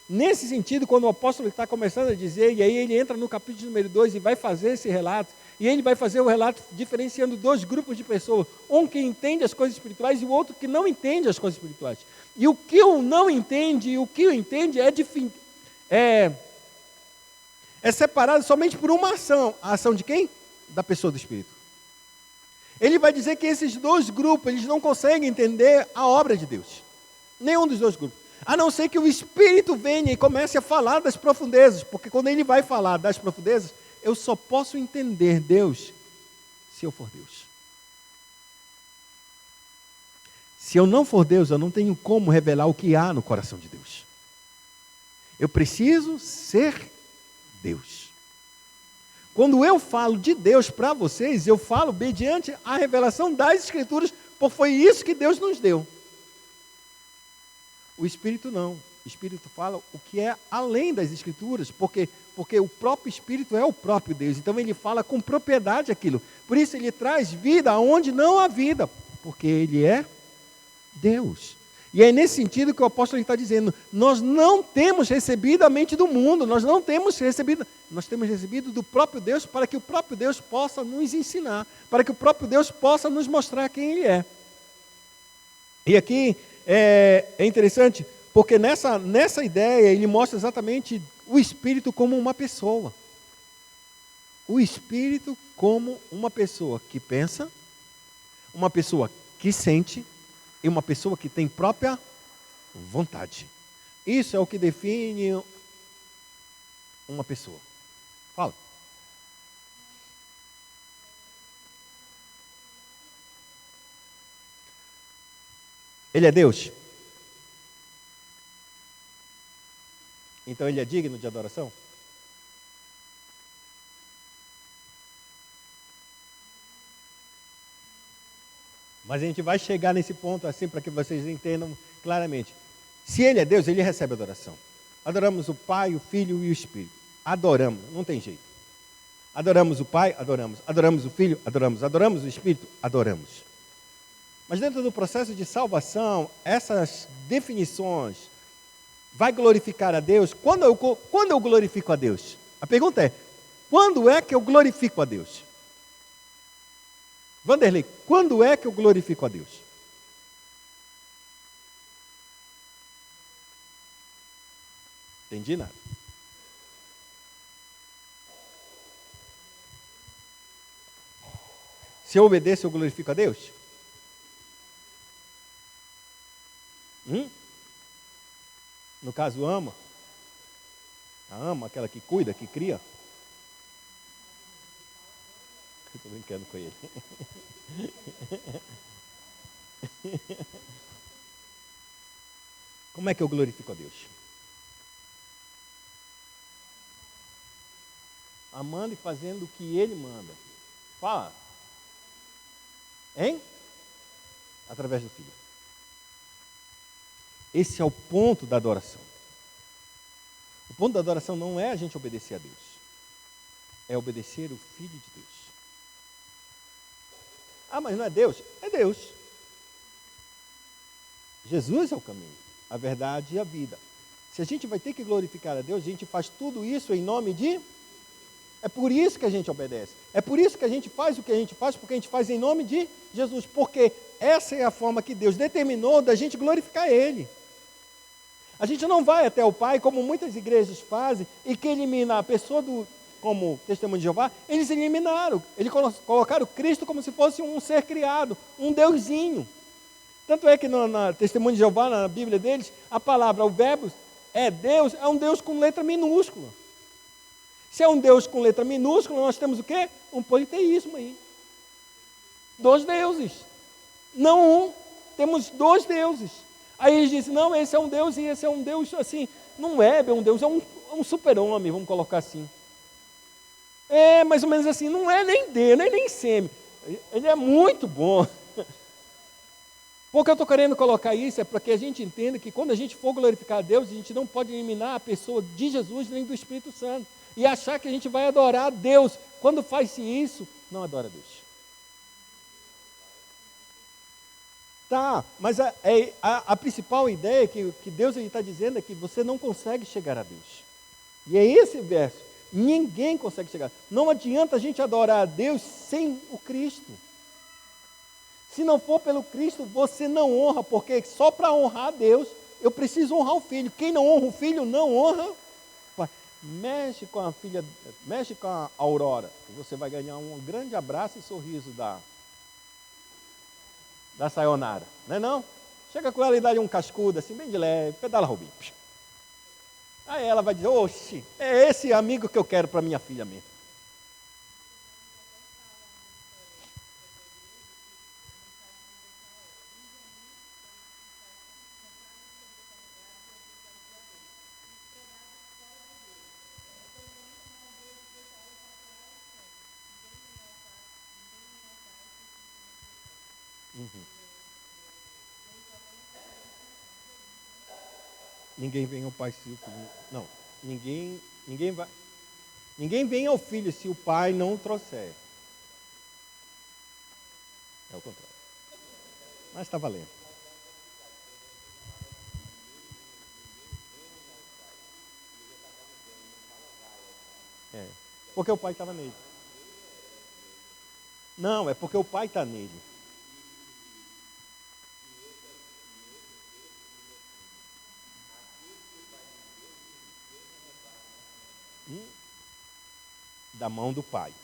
Nesse sentido, quando o apóstolo está começando a dizer, e aí ele entra no capítulo número 2 e vai fazer esse relato, e ele vai fazer o relato diferenciando dois grupos de pessoas, um que entende as coisas espirituais e o outro que não entende as coisas espirituais. E o que o não entende e o que o entende é separado somente por uma ação. A ação de quem? Da pessoa do Espírito. Ele vai dizer que esses dois grupos, eles não conseguem entender a obra de Deus. Nenhum dos dois grupos. A não ser que o Espírito venha e comece a falar das profundezas. Porque quando ele vai falar das profundezas, eu só posso entender Deus se eu for Deus. Se eu não for Deus, eu não tenho como revelar o que há no coração de Deus. Eu preciso ser Deus. Quando eu falo de Deus para vocês, eu falo mediante a revelação das Escrituras, porque foi isso que Deus nos deu. O Espírito não. O Espírito fala o que é além das Escrituras, porque o próprio Espírito é o próprio Deus. Então ele fala com propriedade aquilo. Por isso ele traz vida aonde não há vida, porque ele é Deus. E é nesse sentido que o apóstolo está dizendo, nós não temos recebido a mente do mundo, nós temos recebido do próprio Deus, para que o próprio Deus possa nos ensinar, para que o próprio Deus possa nos mostrar quem Ele é. E aqui é interessante, porque nessa ideia ele mostra exatamente o Espírito como uma pessoa. O Espírito como uma pessoa que pensa, uma pessoa que sente, e uma pessoa que tem própria vontade. Isso é o que define uma pessoa. Fala. Ele é Deus? Então ele é digno de adoração? Mas a gente vai chegar nesse ponto assim para que vocês entendam claramente. Se ele é Deus, ele recebe adoração. Adoramos o Pai, o Filho e o Espírito. Adoramos, não tem jeito. Adoramos o Pai, adoramos. Adoramos o Filho, adoramos. Adoramos o Espírito, adoramos. Mas dentro do processo de salvação, essas definições vai glorificar a Deus. Quando eu glorifico a Deus? A pergunta é, quando é que eu glorifico a Deus? Vanderlei, quando é que eu glorifico a Deus? Entendi nada. Se eu obedeço, eu glorifico a Deus? No caso, ama. Ama, aquela que cuida, que cria. Estou brincando com ele. Como é que eu glorifico a Deus? Amando e fazendo o que Ele manda. Fala. Hein? Através do Filho. Esse é o ponto da adoração. O ponto da adoração não é a gente obedecer a Deus. É obedecer o Filho de Deus. Ah, mas não é Deus? É Deus. Jesus é o caminho, a verdade e a vida. Se a gente vai ter que glorificar a Deus, a gente faz tudo isso em nome de... É por isso que a gente obedece. É por isso que a gente faz o que a gente faz, porque a gente faz em nome de Jesus. Porque essa é a forma que Deus determinou da gente glorificar Ele. A gente não vai até o Pai, como muitas igrejas fazem, e que elimina a pessoa como Testemunho de Jeová, eles eliminaram. Eles colocaram Cristo como se fosse um ser criado, um deusinho. Tanto é que no Testemunho de Jeová, na Bíblia deles, a palavra, o verbo, é Deus, é um Deus com letra minúscula. Se é um Deus com letra minúscula, nós temos o quê? Um politeísmo aí. 2 deuses. Não um, temos 2 deuses. Aí eles dizem, não, esse é um Deus e esse é um Deus assim. Não é um Deus, é um super-homem, vamos colocar assim. É mais ou menos assim, não é nem D, nem semi. Ele é muito bom. Porque eu estou querendo colocar isso é para que a gente entenda que quando a gente for glorificar a Deus, a gente não pode eliminar a pessoa de Jesus nem do Espírito Santo. E achar que a gente vai adorar a Deus. Quando faz-se isso, não adora a Deus. Tá, mas a principal ideia que Deus está dizendo é que você não consegue chegar a Deus. E é esse verso. Ninguém consegue chegar. Não adianta a gente adorar a Deus sem o Cristo. Se não for pelo Cristo, você não honra, porque só para honrar a Deus, eu preciso honrar o Filho. Quem não honra o Filho, não honra o Pai. Mexe com a filha, mexe com a Aurora, você vai ganhar um grande abraço e sorriso da Sayonara, não é não? Chega com ela e dá um cascudo, assim, bem de leve, pedala Rubinho. Aí ela vai dizer, oxe, é esse amigo que eu quero para minha filha mesmo. Uhum. Ninguém vem ao Pai se o Filho... Não, ninguém vem ao Filho se o Pai não o trouxer. É o contrário. Mas está valendo. É, porque o Pai estava nele. Não, é porque o Pai está nele. Da mão do Pai.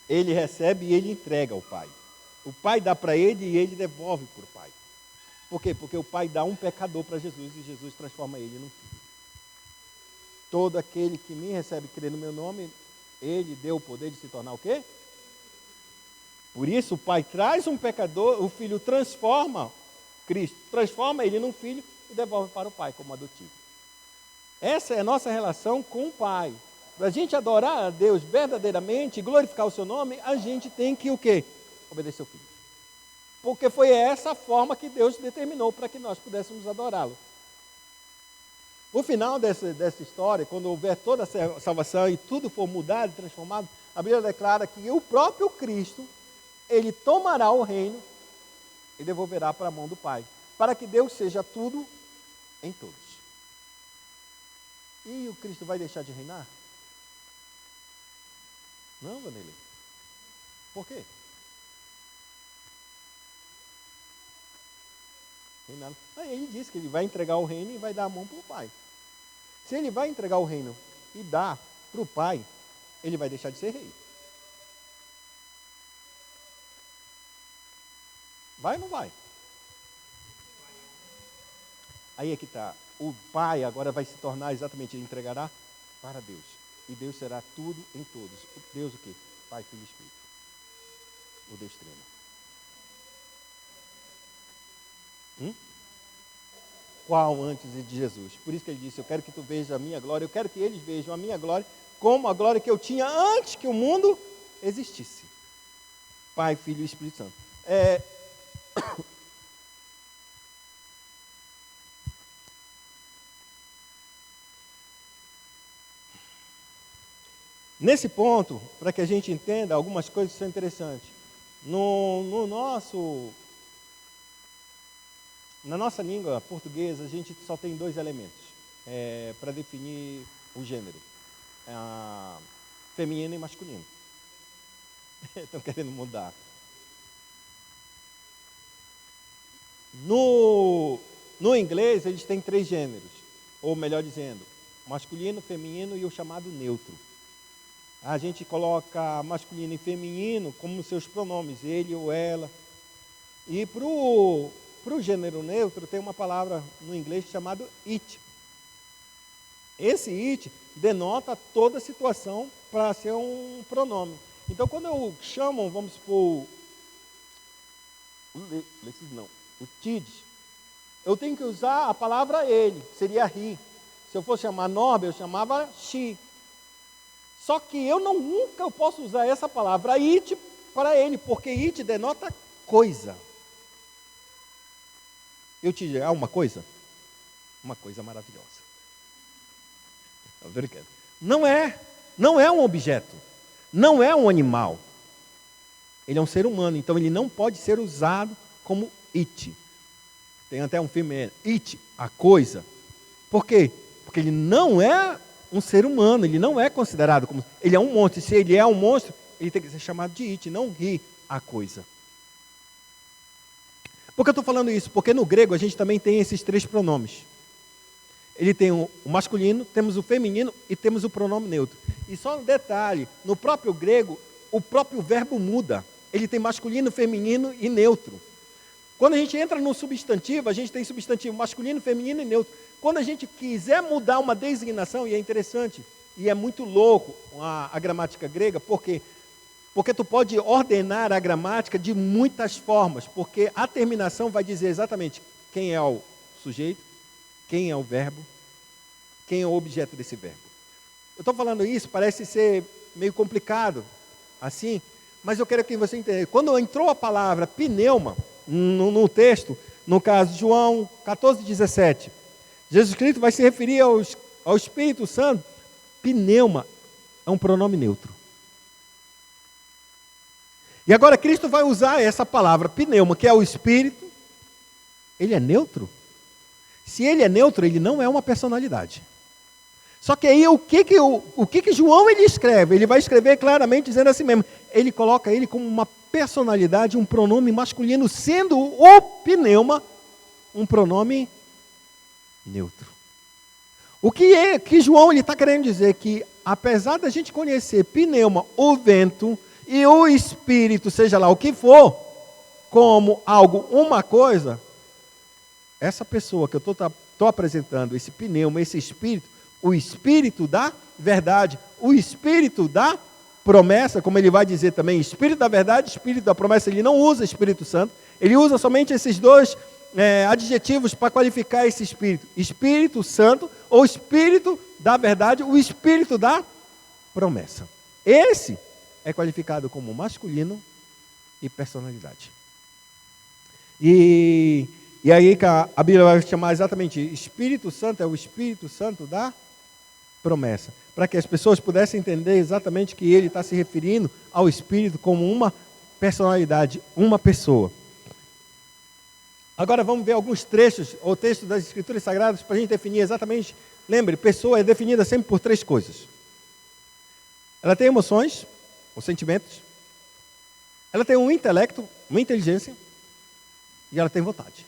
Ele recebe e ele entrega ao Pai. O Pai dá para ele e ele devolve para o Pai. Por quê? Porque o Pai dá um pecador para Jesus e Jesus transforma ele num filho. Todo aquele que me recebe e crê no meu nome, ele deu o poder de se tornar o quê? Por isso o Pai traz um pecador, o Filho transforma Cristo, transforma ele num filho e devolve para o Pai como adotivo. Essa é a nossa relação com o Pai. Para a gente adorar a Deus verdadeiramente e glorificar o seu nome, a gente tem que o quê? Obedecer o Filho. Porque foi essa a forma que Deus determinou para que nós pudéssemos adorá-lo. O final dessa história, quando houver toda a salvação e tudo for mudado e transformado, a Bíblia declara que o próprio Cristo, ele tomará o reino e devolverá para a mão do Pai, para que Deus seja tudo em todos. E o Cristo vai deixar de reinar? Não, Vanelli. Por quê? Reinar. Aí ele disse que ele vai entregar o reino e vai dar a mão para o Pai. Se ele vai entregar o reino e dar para o Pai, ele vai deixar de ser rei. Vai ou não vai? Aí é que está. O Pai agora vai se tornar exatamente, ele entregará para Deus. E Deus será tudo em todos. Deus o quê? Pai, Filho e Espírito. O Deus Trino. Qual antes de Jesus? Por isso que ele disse, eu quero que tu vejas a minha glória, eu quero que eles vejam a minha glória como a glória que eu tinha antes que o mundo existisse. Pai, Filho e Espírito Santo. Nesse ponto, para que a gente entenda algumas coisas que são interessantes, na nossa língua portuguesa, a gente só tem 2 elementos para definir o gênero, feminino e masculino. Estão querendo mudar. No inglês, eles têm 3 gêneros, ou melhor dizendo, masculino, feminino e o chamado neutro. A gente coloca masculino e feminino como seus pronomes, ele ou ela. E para o para o gênero neutro, tem uma palavra no inglês chamada it. Esse it denota toda a situação para ser um pronome. Então, quando eu chamo, vamos supor, o Tid, eu tenho que usar a palavra ele, seria he. Se eu fosse chamar Norber, eu chamava she. Só que eu nunca posso usar essa palavra it para ele, porque it denota coisa. Eu te digo, uma coisa? Uma coisa maravilhosa. Não é um objeto, não é um animal. Ele é um ser humano, então ele não pode ser usado como it. Tem até um filme, It, a coisa. Por quê? Porque ele não é um ser humano, ele não é considerado como... Ele é um monstro, e se ele é um monstro, ele tem que ser chamado de it, não he, a coisa. Por que eu estou falando isso? Porque no grego a gente também tem esses três pronomes. Ele tem o masculino, temos o feminino e temos o pronome neutro. E só um detalhe, no próprio grego, o próprio verbo muda. Ele tem masculino, feminino e neutro. Quando a gente entra no substantivo, a gente tem substantivo masculino, feminino e neutro. Quando a gente quiser mudar uma designação, e é interessante, e é muito louco a gramática grega, por quê? Porque tu pode ordenar a gramática de muitas formas, porque a terminação vai dizer exatamente quem é o sujeito, quem é o verbo, quem é o objeto desse verbo. Eu estou falando isso, parece ser meio complicado, assim, mas eu quero que você entenda. Quando entrou a palavra pneuma no texto, no caso João 14,17, Jesus Cristo vai se referir ao Espírito Santo. Pneuma é um pronome neutro. E agora Cristo vai usar essa palavra pneuma, que é o Espírito. Ele é neutro? Se ele é neutro, ele não é uma personalidade. Só que aí o que João ele escreve? Ele vai escrever claramente dizendo assim mesmo. Ele coloca ele como uma personalidade, um pronome masculino, sendo o pneuma um pronome neutro. O que João está querendo dizer? Que apesar da gente conhecer pneuma, o vento, e o Espírito, seja lá o que for, como algo, uma coisa, essa pessoa que eu estou apresentando, esse pneuma, esse Espírito, o Espírito da verdade, o Espírito da promessa, como ele vai dizer também, Espírito da verdade, Espírito da promessa, ele não usa Espírito Santo, ele usa somente esses dois adjetivos para qualificar esse Espírito, Espírito Santo, ou Espírito da verdade, o Espírito da promessa. Esse é qualificado como masculino e personalidade. E aí a Bíblia vai chamar exatamente Espírito Santo, é o Espírito Santo da promessa. Para que as pessoas pudessem entender exatamente que ele está se referindo ao Espírito como uma personalidade, uma pessoa. Agora vamos ver alguns trechos, ou textos das Escrituras Sagradas, para a gente definir exatamente. Lembre, pessoa é definida sempre por três coisas. Ela tem emoções, ou sentimentos, ela tem um intelecto, uma inteligência, e ela tem vontade.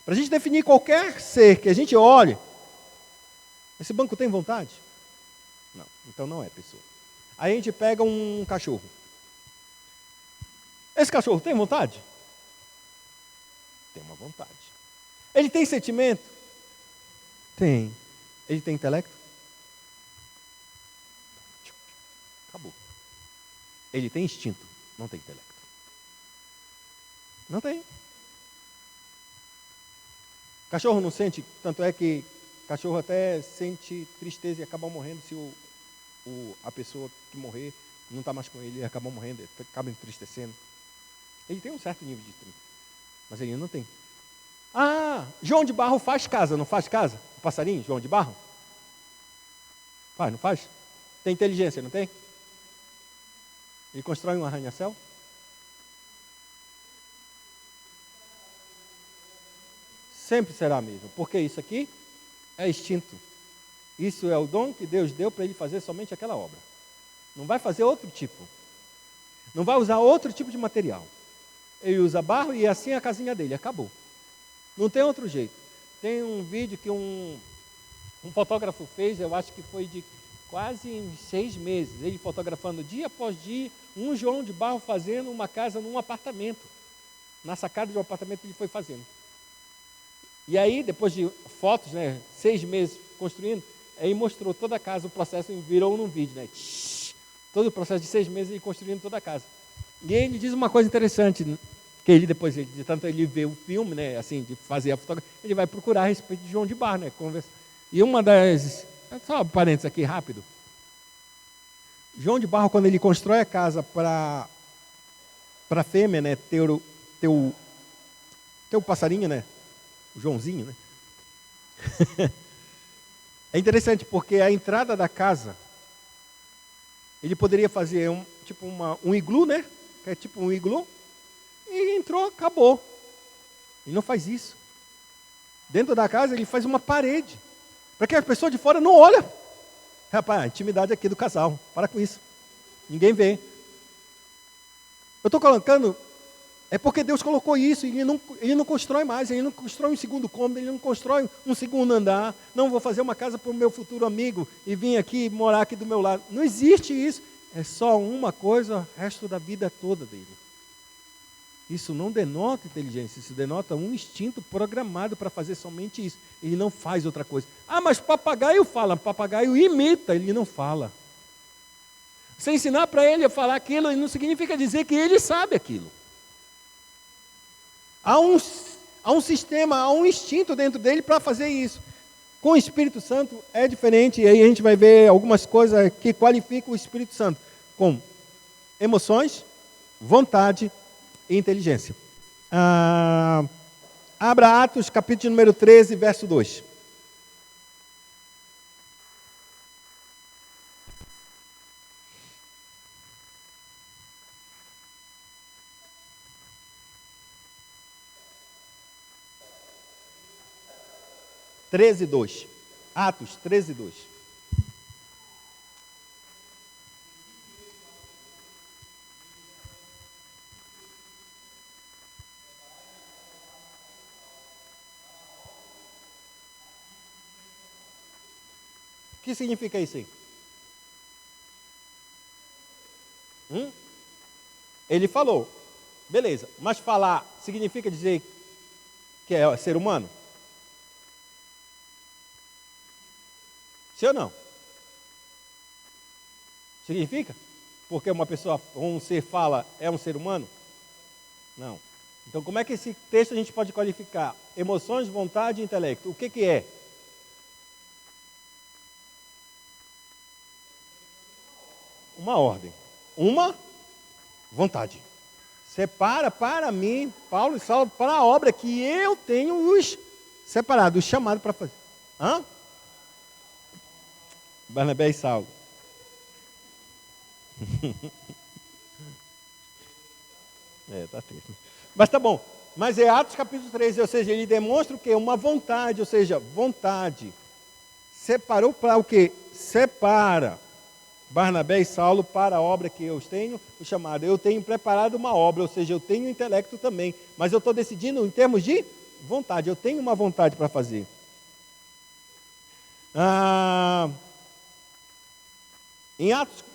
Para a gente definir qualquer ser que a gente olhe, esse banco tem vontade? Não, então não é pessoa. Aí a gente pega um cachorro. Esse cachorro tem vontade? Tem uma vontade. Ele tem sentimento? Tem. Ele tem intelecto? Acabou. Ele tem instinto, não tem intelecto. Não tem. Cachorro não sente, tanto é que cachorro até sente tristeza e acaba morrendo se a pessoa que morrer não está mais com ele e acaba morrendo, acaba entristecendo. Ele tem um certo nível de tristeza, mas ele não tem. Ah, João de Barro faz casa, não faz casa? O passarinho, João de Barro? Faz, não faz? Tem inteligência, não tem? Ele constrói um arranha-céu? Sempre será mesmo, porque isso aqui é instinto. Isso é o dom que Deus deu para ele fazer somente aquela obra. Não vai fazer outro tipo. Não vai usar outro tipo de material. Ele usa barro e assim é a casinha dele, acabou. Não tem outro jeito. Tem um vídeo que um fotógrafo fez, eu acho que foi de quase 6 meses, ele fotografando dia após dia, um João de Barro fazendo uma casa num apartamento. Na sacada de um apartamento ele foi fazendo. E aí, depois de fotos, né, 6 meses construindo, aí mostrou toda a casa, o processo virou num vídeo, né? Todo o processo de 6 meses ele construindo toda a casa. E ele diz uma coisa interessante, que ele depois, de tanto ele vê o filme, né, assim, de fazer a fotografia, ele vai procurar a respeito de João de Barro, né, conversa. E uma das, só um parênteses aqui rápido, João de Barro, quando ele constrói a casa para a fêmea, né, ter o passarinho, né, o Joãozinho, né, é interessante porque a entrada da casa, ele poderia fazer um iglu, né, que é tipo um iglu, e entrou, acabou. Ele não faz isso. Dentro da casa ele faz uma parede, para que a pessoa de fora não olhe. Rapaz, a intimidade aqui do casal, para com isso. Ninguém vê. Eu estou colocando, é porque Deus colocou isso, ele não constrói mais, ele não constrói um segundo cômodo, ele não constrói um segundo andar, não vou fazer uma casa para o meu futuro amigo e vir aqui morar aqui do meu lado. Não existe isso, é só uma coisa o resto da vida toda dele. Isso não denota inteligência, isso denota um instinto programado para fazer somente isso. Ele não faz outra coisa. Ah, mas papagaio fala, papagaio imita, ele não fala. Você ensinar para ele a falar aquilo, não significa dizer que ele sabe aquilo. Há um sistema, há um instinto dentro dele para fazer isso. Com o Espírito Santo é diferente, e aí a gente vai ver algumas coisas que qualificam o Espírito Santo, como emoções, vontade e inteligência. Abra Atos, capítulo número 13, verso 2. Atos 13, 2. O que significa isso aí? Ele falou, beleza, mas falar significa dizer que é ser humano? Sim ou não? Significa? Porque uma pessoa, um ser fala, é um ser humano? Não. Então, como é que esse texto a gente pode qualificar? Emoções, vontade e intelecto. O que é? Uma ordem. Uma vontade. Separa para mim, Paulo e Saulo, para a obra que eu tenho os separados, os chamados para fazer. Barnabé e Saulo. Tá triste. Mas tá bom. Mas é Atos capítulo 13, ou seja, ele demonstra o quê? Uma vontade, ou seja, vontade. Separou para o quê? Separa Barnabé e Saulo para a obra que eu tenho o chamado. Eu tenho preparado uma obra, ou seja, eu tenho intelecto também. Mas eu estou decidindo em termos de vontade. Eu tenho uma vontade para fazer.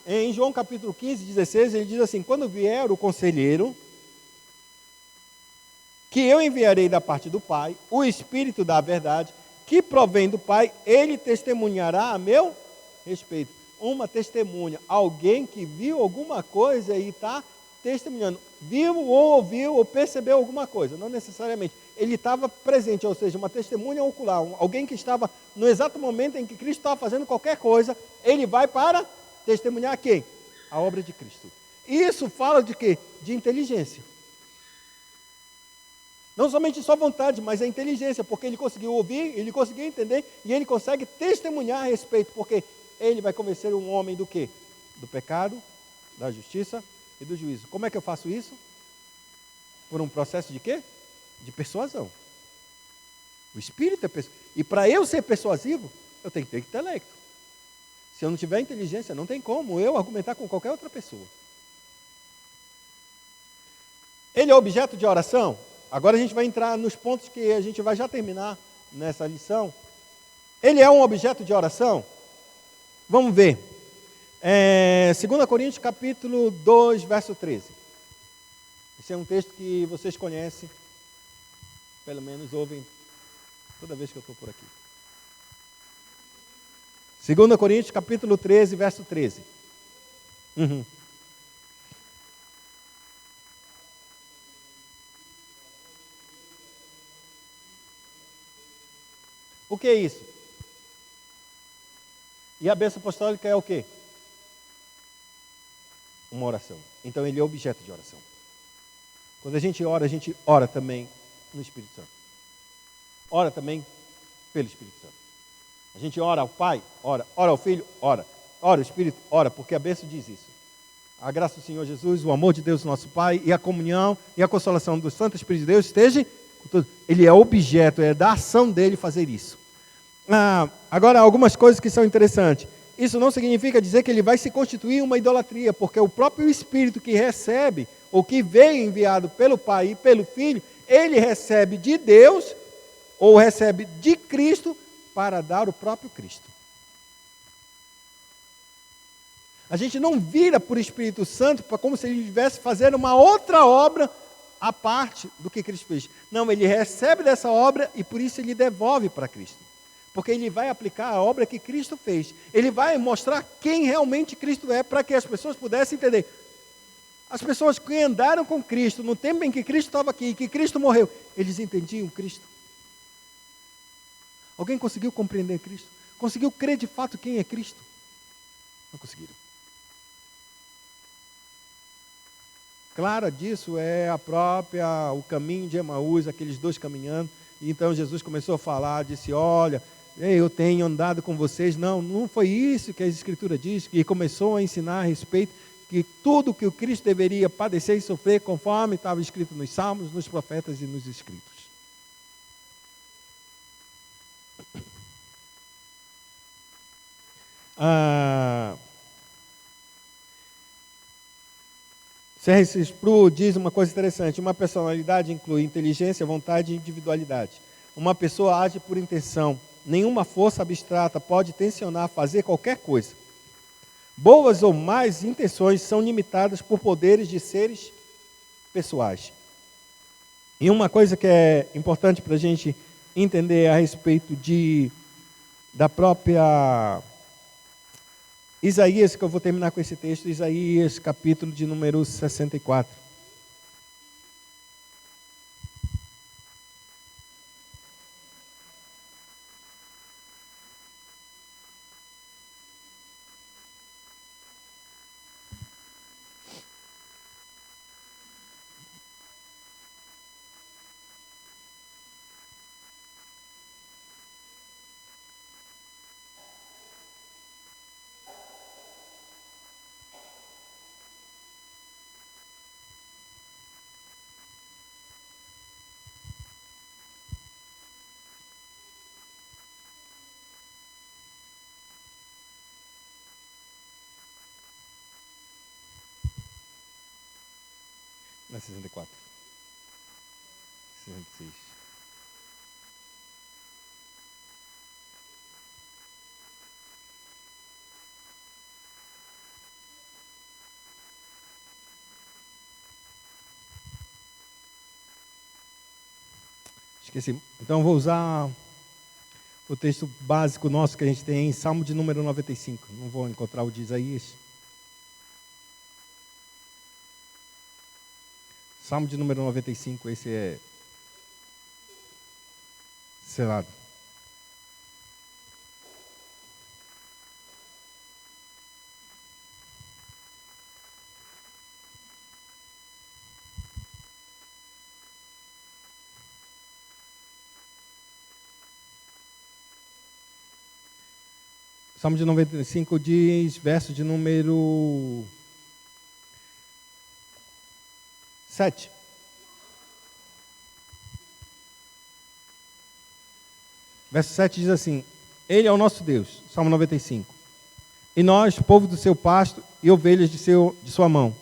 Em João capítulo 15, 16, ele diz assim: quando vier o conselheiro, que eu enviarei da parte do Pai, o Espírito da verdade, que provém do Pai, ele testemunhará a meu respeito. Uma testemunha, alguém que viu alguma coisa e está testemunhando. Viu ou ouviu ou percebeu alguma coisa, não necessariamente. Ele estava presente, ou seja, uma testemunha ocular, alguém que estava no exato momento em que Cristo estava fazendo qualquer coisa, ele vai para testemunhar quem? A obra de Cristo. Isso fala de quê? De inteligência. Não somente só vontade, mas a inteligência, porque ele conseguiu ouvir, ele conseguiu entender e ele consegue testemunhar a respeito, porque ele vai convencer um homem do quê? Do pecado, da justiça e do juízo. Como é que eu faço isso? Por um processo de quê? De persuasão. O Espírito é persuasivo. E para eu ser persuasivo, eu tenho que ter intelecto. Se eu não tiver inteligência, não tem como eu argumentar com qualquer outra pessoa. Ele é objeto de oração? Agora a gente vai entrar nos pontos que a gente vai já terminar nessa lição. Ele é um objeto de oração? Vamos ver. 2 Coríntios capítulo 2, verso 13. Esse é um texto que vocês conhecem, pelo menos ouvem toda vez que eu estou por aqui. 2 Coríntios, capítulo 13, verso 13. O que é isso? E a bênção apostólica é o quê? Uma oração. Então ele é objeto de oração. Quando a gente ora também no Espírito Santo. Ora também pelo Espírito Santo. A gente ora ao Pai, ora ao Filho, ora ao Espírito, ora, porque a bênção diz isso. A graça do Senhor Jesus, o amor de Deus, nosso Pai, e a comunhão e a consolação do Santo Espírito de Deus esteja com todos. Ele é objeto, é da ação dele fazer isso. Agora, algumas coisas que são interessantes. Isso não significa dizer que ele vai se constituir uma idolatria, porque o próprio Espírito que recebe, ou que veio enviado pelo Pai e pelo Filho, ele recebe de Deus, ou recebe de Cristo, para dar o próprio Cristo. A gente não vira por Espírito Santo como se ele estivesse fazendo uma outra obra à parte do que Cristo fez. Não, ele recebe dessa obra e por isso ele devolve para Cristo. Porque ele vai aplicar a obra que Cristo fez. Ele vai mostrar quem realmente Cristo é, para que as pessoas pudessem entender. As pessoas que andaram com Cristo, no tempo em que Cristo estava aqui, que Cristo morreu, eles entendiam Cristo. Alguém conseguiu compreender Cristo? Conseguiu crer de fato quem é Cristo? Não conseguiram. Clara disso é o caminho de Emaús, aqueles dois caminhando. E então Jesus começou a falar, disse, olha, eu tenho andado com vocês. Não foi isso que a Escritura diz. E começou a ensinar a respeito que tudo que o Cristo deveria padecer e sofrer, conforme estava escrito nos Salmos, nos profetas e nos Escritos. C.S. Sproul diz uma coisa interessante: uma personalidade inclui inteligência, vontade e individualidade. Uma pessoa age por intenção. Nenhuma força abstrata pode tensionar fazer qualquer coisa. Boas ou más intenções são limitadas por poderes de seres pessoais. E uma coisa que é importante para a gente entender a respeito da própria Isaías, que eu vou terminar com esse texto, Isaías, capítulo de número 64. Na 64. 66. Esqueci. Então vou usar o texto básico nosso que a gente tem em Salmo de número 95. Não vou encontrar o de Isaías. Salmo de número 95, esse é selado. Salmo de 95 diz, verso de número 7. Verso 7 diz assim: Ele é o nosso Deus, Salmo 95. E nós, povo do seu pasto e ovelhas de sua mão.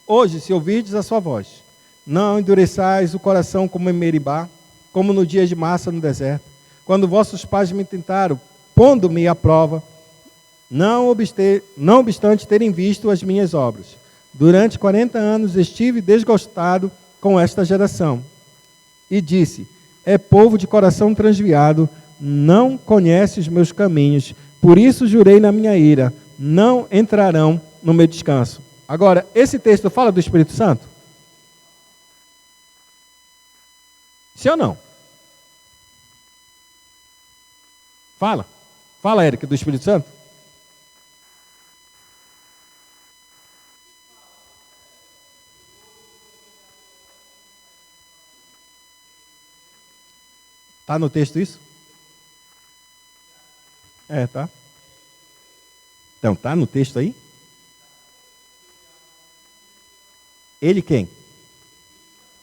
Hoje, se ouvirdes a sua voz, não endureçais o coração como em Meribá, como no dia de Massa no deserto, quando vossos pais me tentaram, pondo-me à prova, não obstante terem visto as minhas obras. Durante 40 anos estive desgostado com esta geração. E disse: é povo de coração transviado, não conhece os meus caminhos. Por isso jurei na minha ira, não entrarão no meu descanso. Agora, esse texto fala do Espírito Santo? Sim ou não? Fala. Fala, Érica, do Espírito Santo. Está no texto isso? Tá. Então, está no texto aí? Ele quem?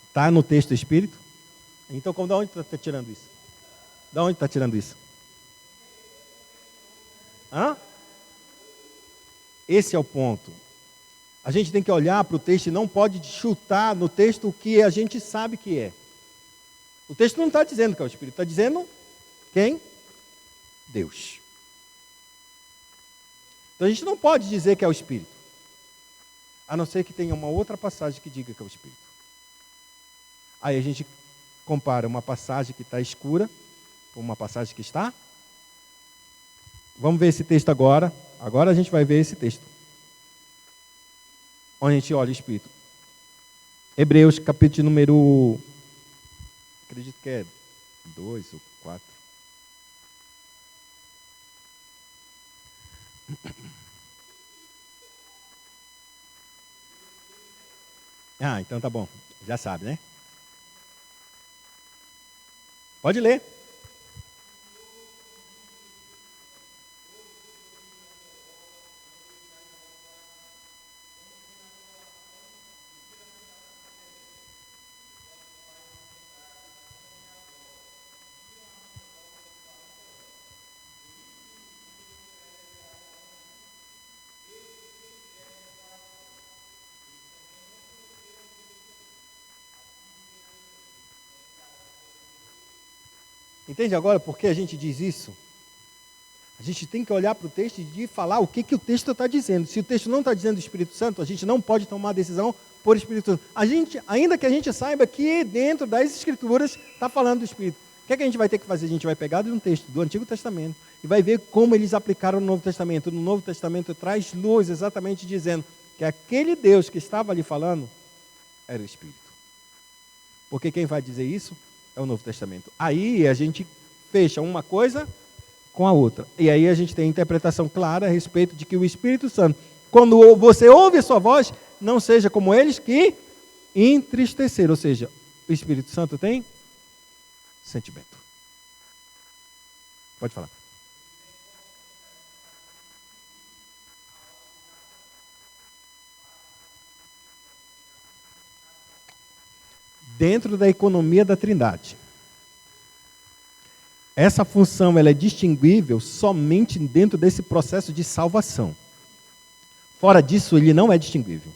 Está no texto Espírito? Então, de onde está tirando isso? De onde está tirando isso? Esse é o ponto. A gente tem que olhar para o texto e não pode chutar no texto o que a gente sabe que é. O texto não está dizendo que é o Espírito, está dizendo quem? Deus. Então a gente não pode dizer que é o Espírito, a não ser que tenha uma outra passagem que diga que é o Espírito. Aí a gente compara uma passagem que está escura com uma passagem que está. Vamos ver esse texto agora. Agora a gente vai ver esse texto, onde a gente olha o Espírito. Hebreus, capítulo número... acredito que é 2 ou 4. Então tá bom. Já sabe, né? Pode ler. Entende agora por que a gente diz isso? A gente tem que olhar para o texto e falar o que o texto está dizendo. Se o texto não está dizendo do Espírito Santo, a gente não pode tomar a decisão por Espírito Santo. Ainda que a gente saiba que dentro das Escrituras está falando do Espírito. O que a gente vai ter que fazer? A gente vai pegar de um texto do Antigo Testamento e vai ver como eles aplicaram no Novo Testamento. No Novo Testamento traz luz exatamente dizendo que aquele Deus que estava ali falando era o Espírito. Porque quem vai dizer isso é o Novo Testamento. Aí a gente fecha uma coisa com a outra. E aí a gente tem a interpretação clara a respeito de que o Espírito Santo, quando você ouve a sua voz, não seja como eles que entristeceram. Ou seja, o Espírito Santo tem sentimento. Pode falar. Dentro da economia da Trindade. Essa função ela é distinguível somente dentro desse processo de salvação. Fora disso, ele não é distinguível.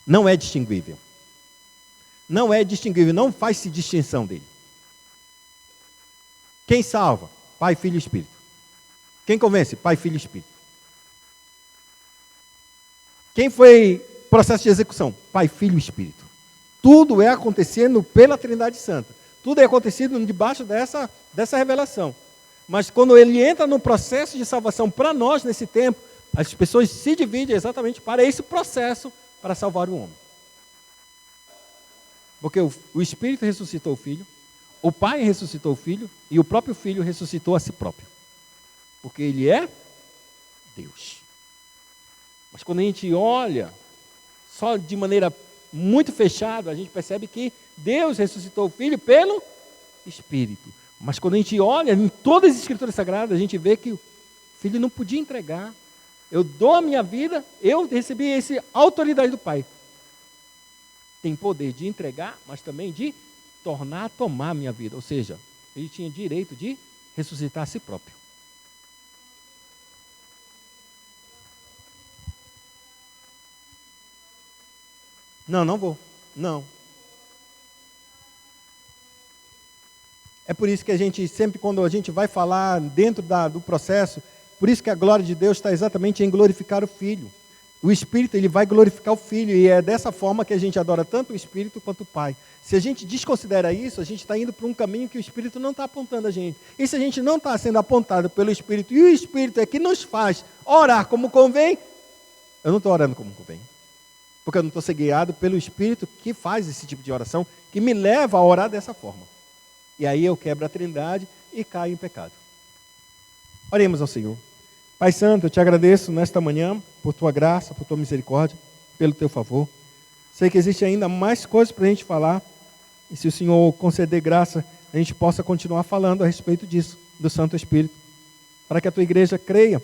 Não é distinguível. Não é distinguível, não faz-se distinção dele. Quem salva? Pai, Filho e Espírito. Quem convence? Pai, Filho e Espírito. Quem foi processo de execução? Pai, Filho e Espírito. Tudo é acontecendo pela Trindade Santa. Tudo é acontecido debaixo dessa revelação. Mas quando ele entra no processo de salvação para nós nesse tempo, as pessoas se dividem exatamente para esse processo para salvar o homem. Porque o Espírito ressuscitou o Filho, o Pai ressuscitou o Filho e o próprio Filho ressuscitou a si próprio. Porque ele é Deus. Mas quando a gente olha só de maneira muito fechada, a gente percebe que Deus ressuscitou o Filho pelo Espírito. Mas quando a gente olha em todas as Escrituras Sagradas, a gente vê que o Filho não podia entregar. Eu dou a minha vida, eu recebi essa autoridade do Pai. Tem poder de entregar, mas também de tornar a tomar a minha vida. Ou seja, ele tinha direito de ressuscitar a si próprio. Não vou. Não. É por isso que a gente, sempre quando a gente vai falar dentro do processo, por isso que a glória de Deus está exatamente em glorificar o Filho. O Espírito, ele vai glorificar o Filho, e é dessa forma que a gente adora tanto o Espírito quanto o Pai. Se a gente desconsidera isso, a gente está indo para um caminho que o Espírito não está apontando a gente. E se a gente não está sendo apontado pelo Espírito, e o Espírito é que nos faz orar como convém, eu não estou orando como convém. Porque eu não estou sendo guiado pelo Espírito que faz esse tipo de oração, que me leva a orar dessa forma. E aí eu quebro a trindade e caio em pecado. Oremos ao Senhor. Pai Santo, eu te agradeço nesta manhã por tua graça, por tua misericórdia, pelo teu favor. Sei que existe ainda mais coisas para a gente falar, e se o Senhor conceder graça, a gente possa continuar falando a respeito disso, do Santo Espírito, para que a tua igreja creia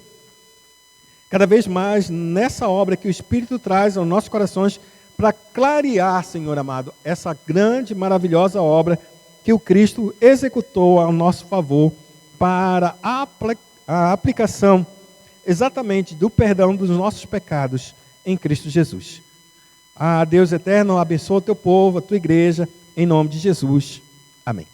cada vez mais nessa obra que o Espírito traz aos nossos corações, para clarear, Senhor amado, essa grande, maravilhosa obra que o Cristo executou ao nosso favor para a aplicação exatamente do perdão dos nossos pecados em Cristo Jesus. Deus eterno, abençoa o teu povo, a tua igreja, em nome de Jesus. Amém.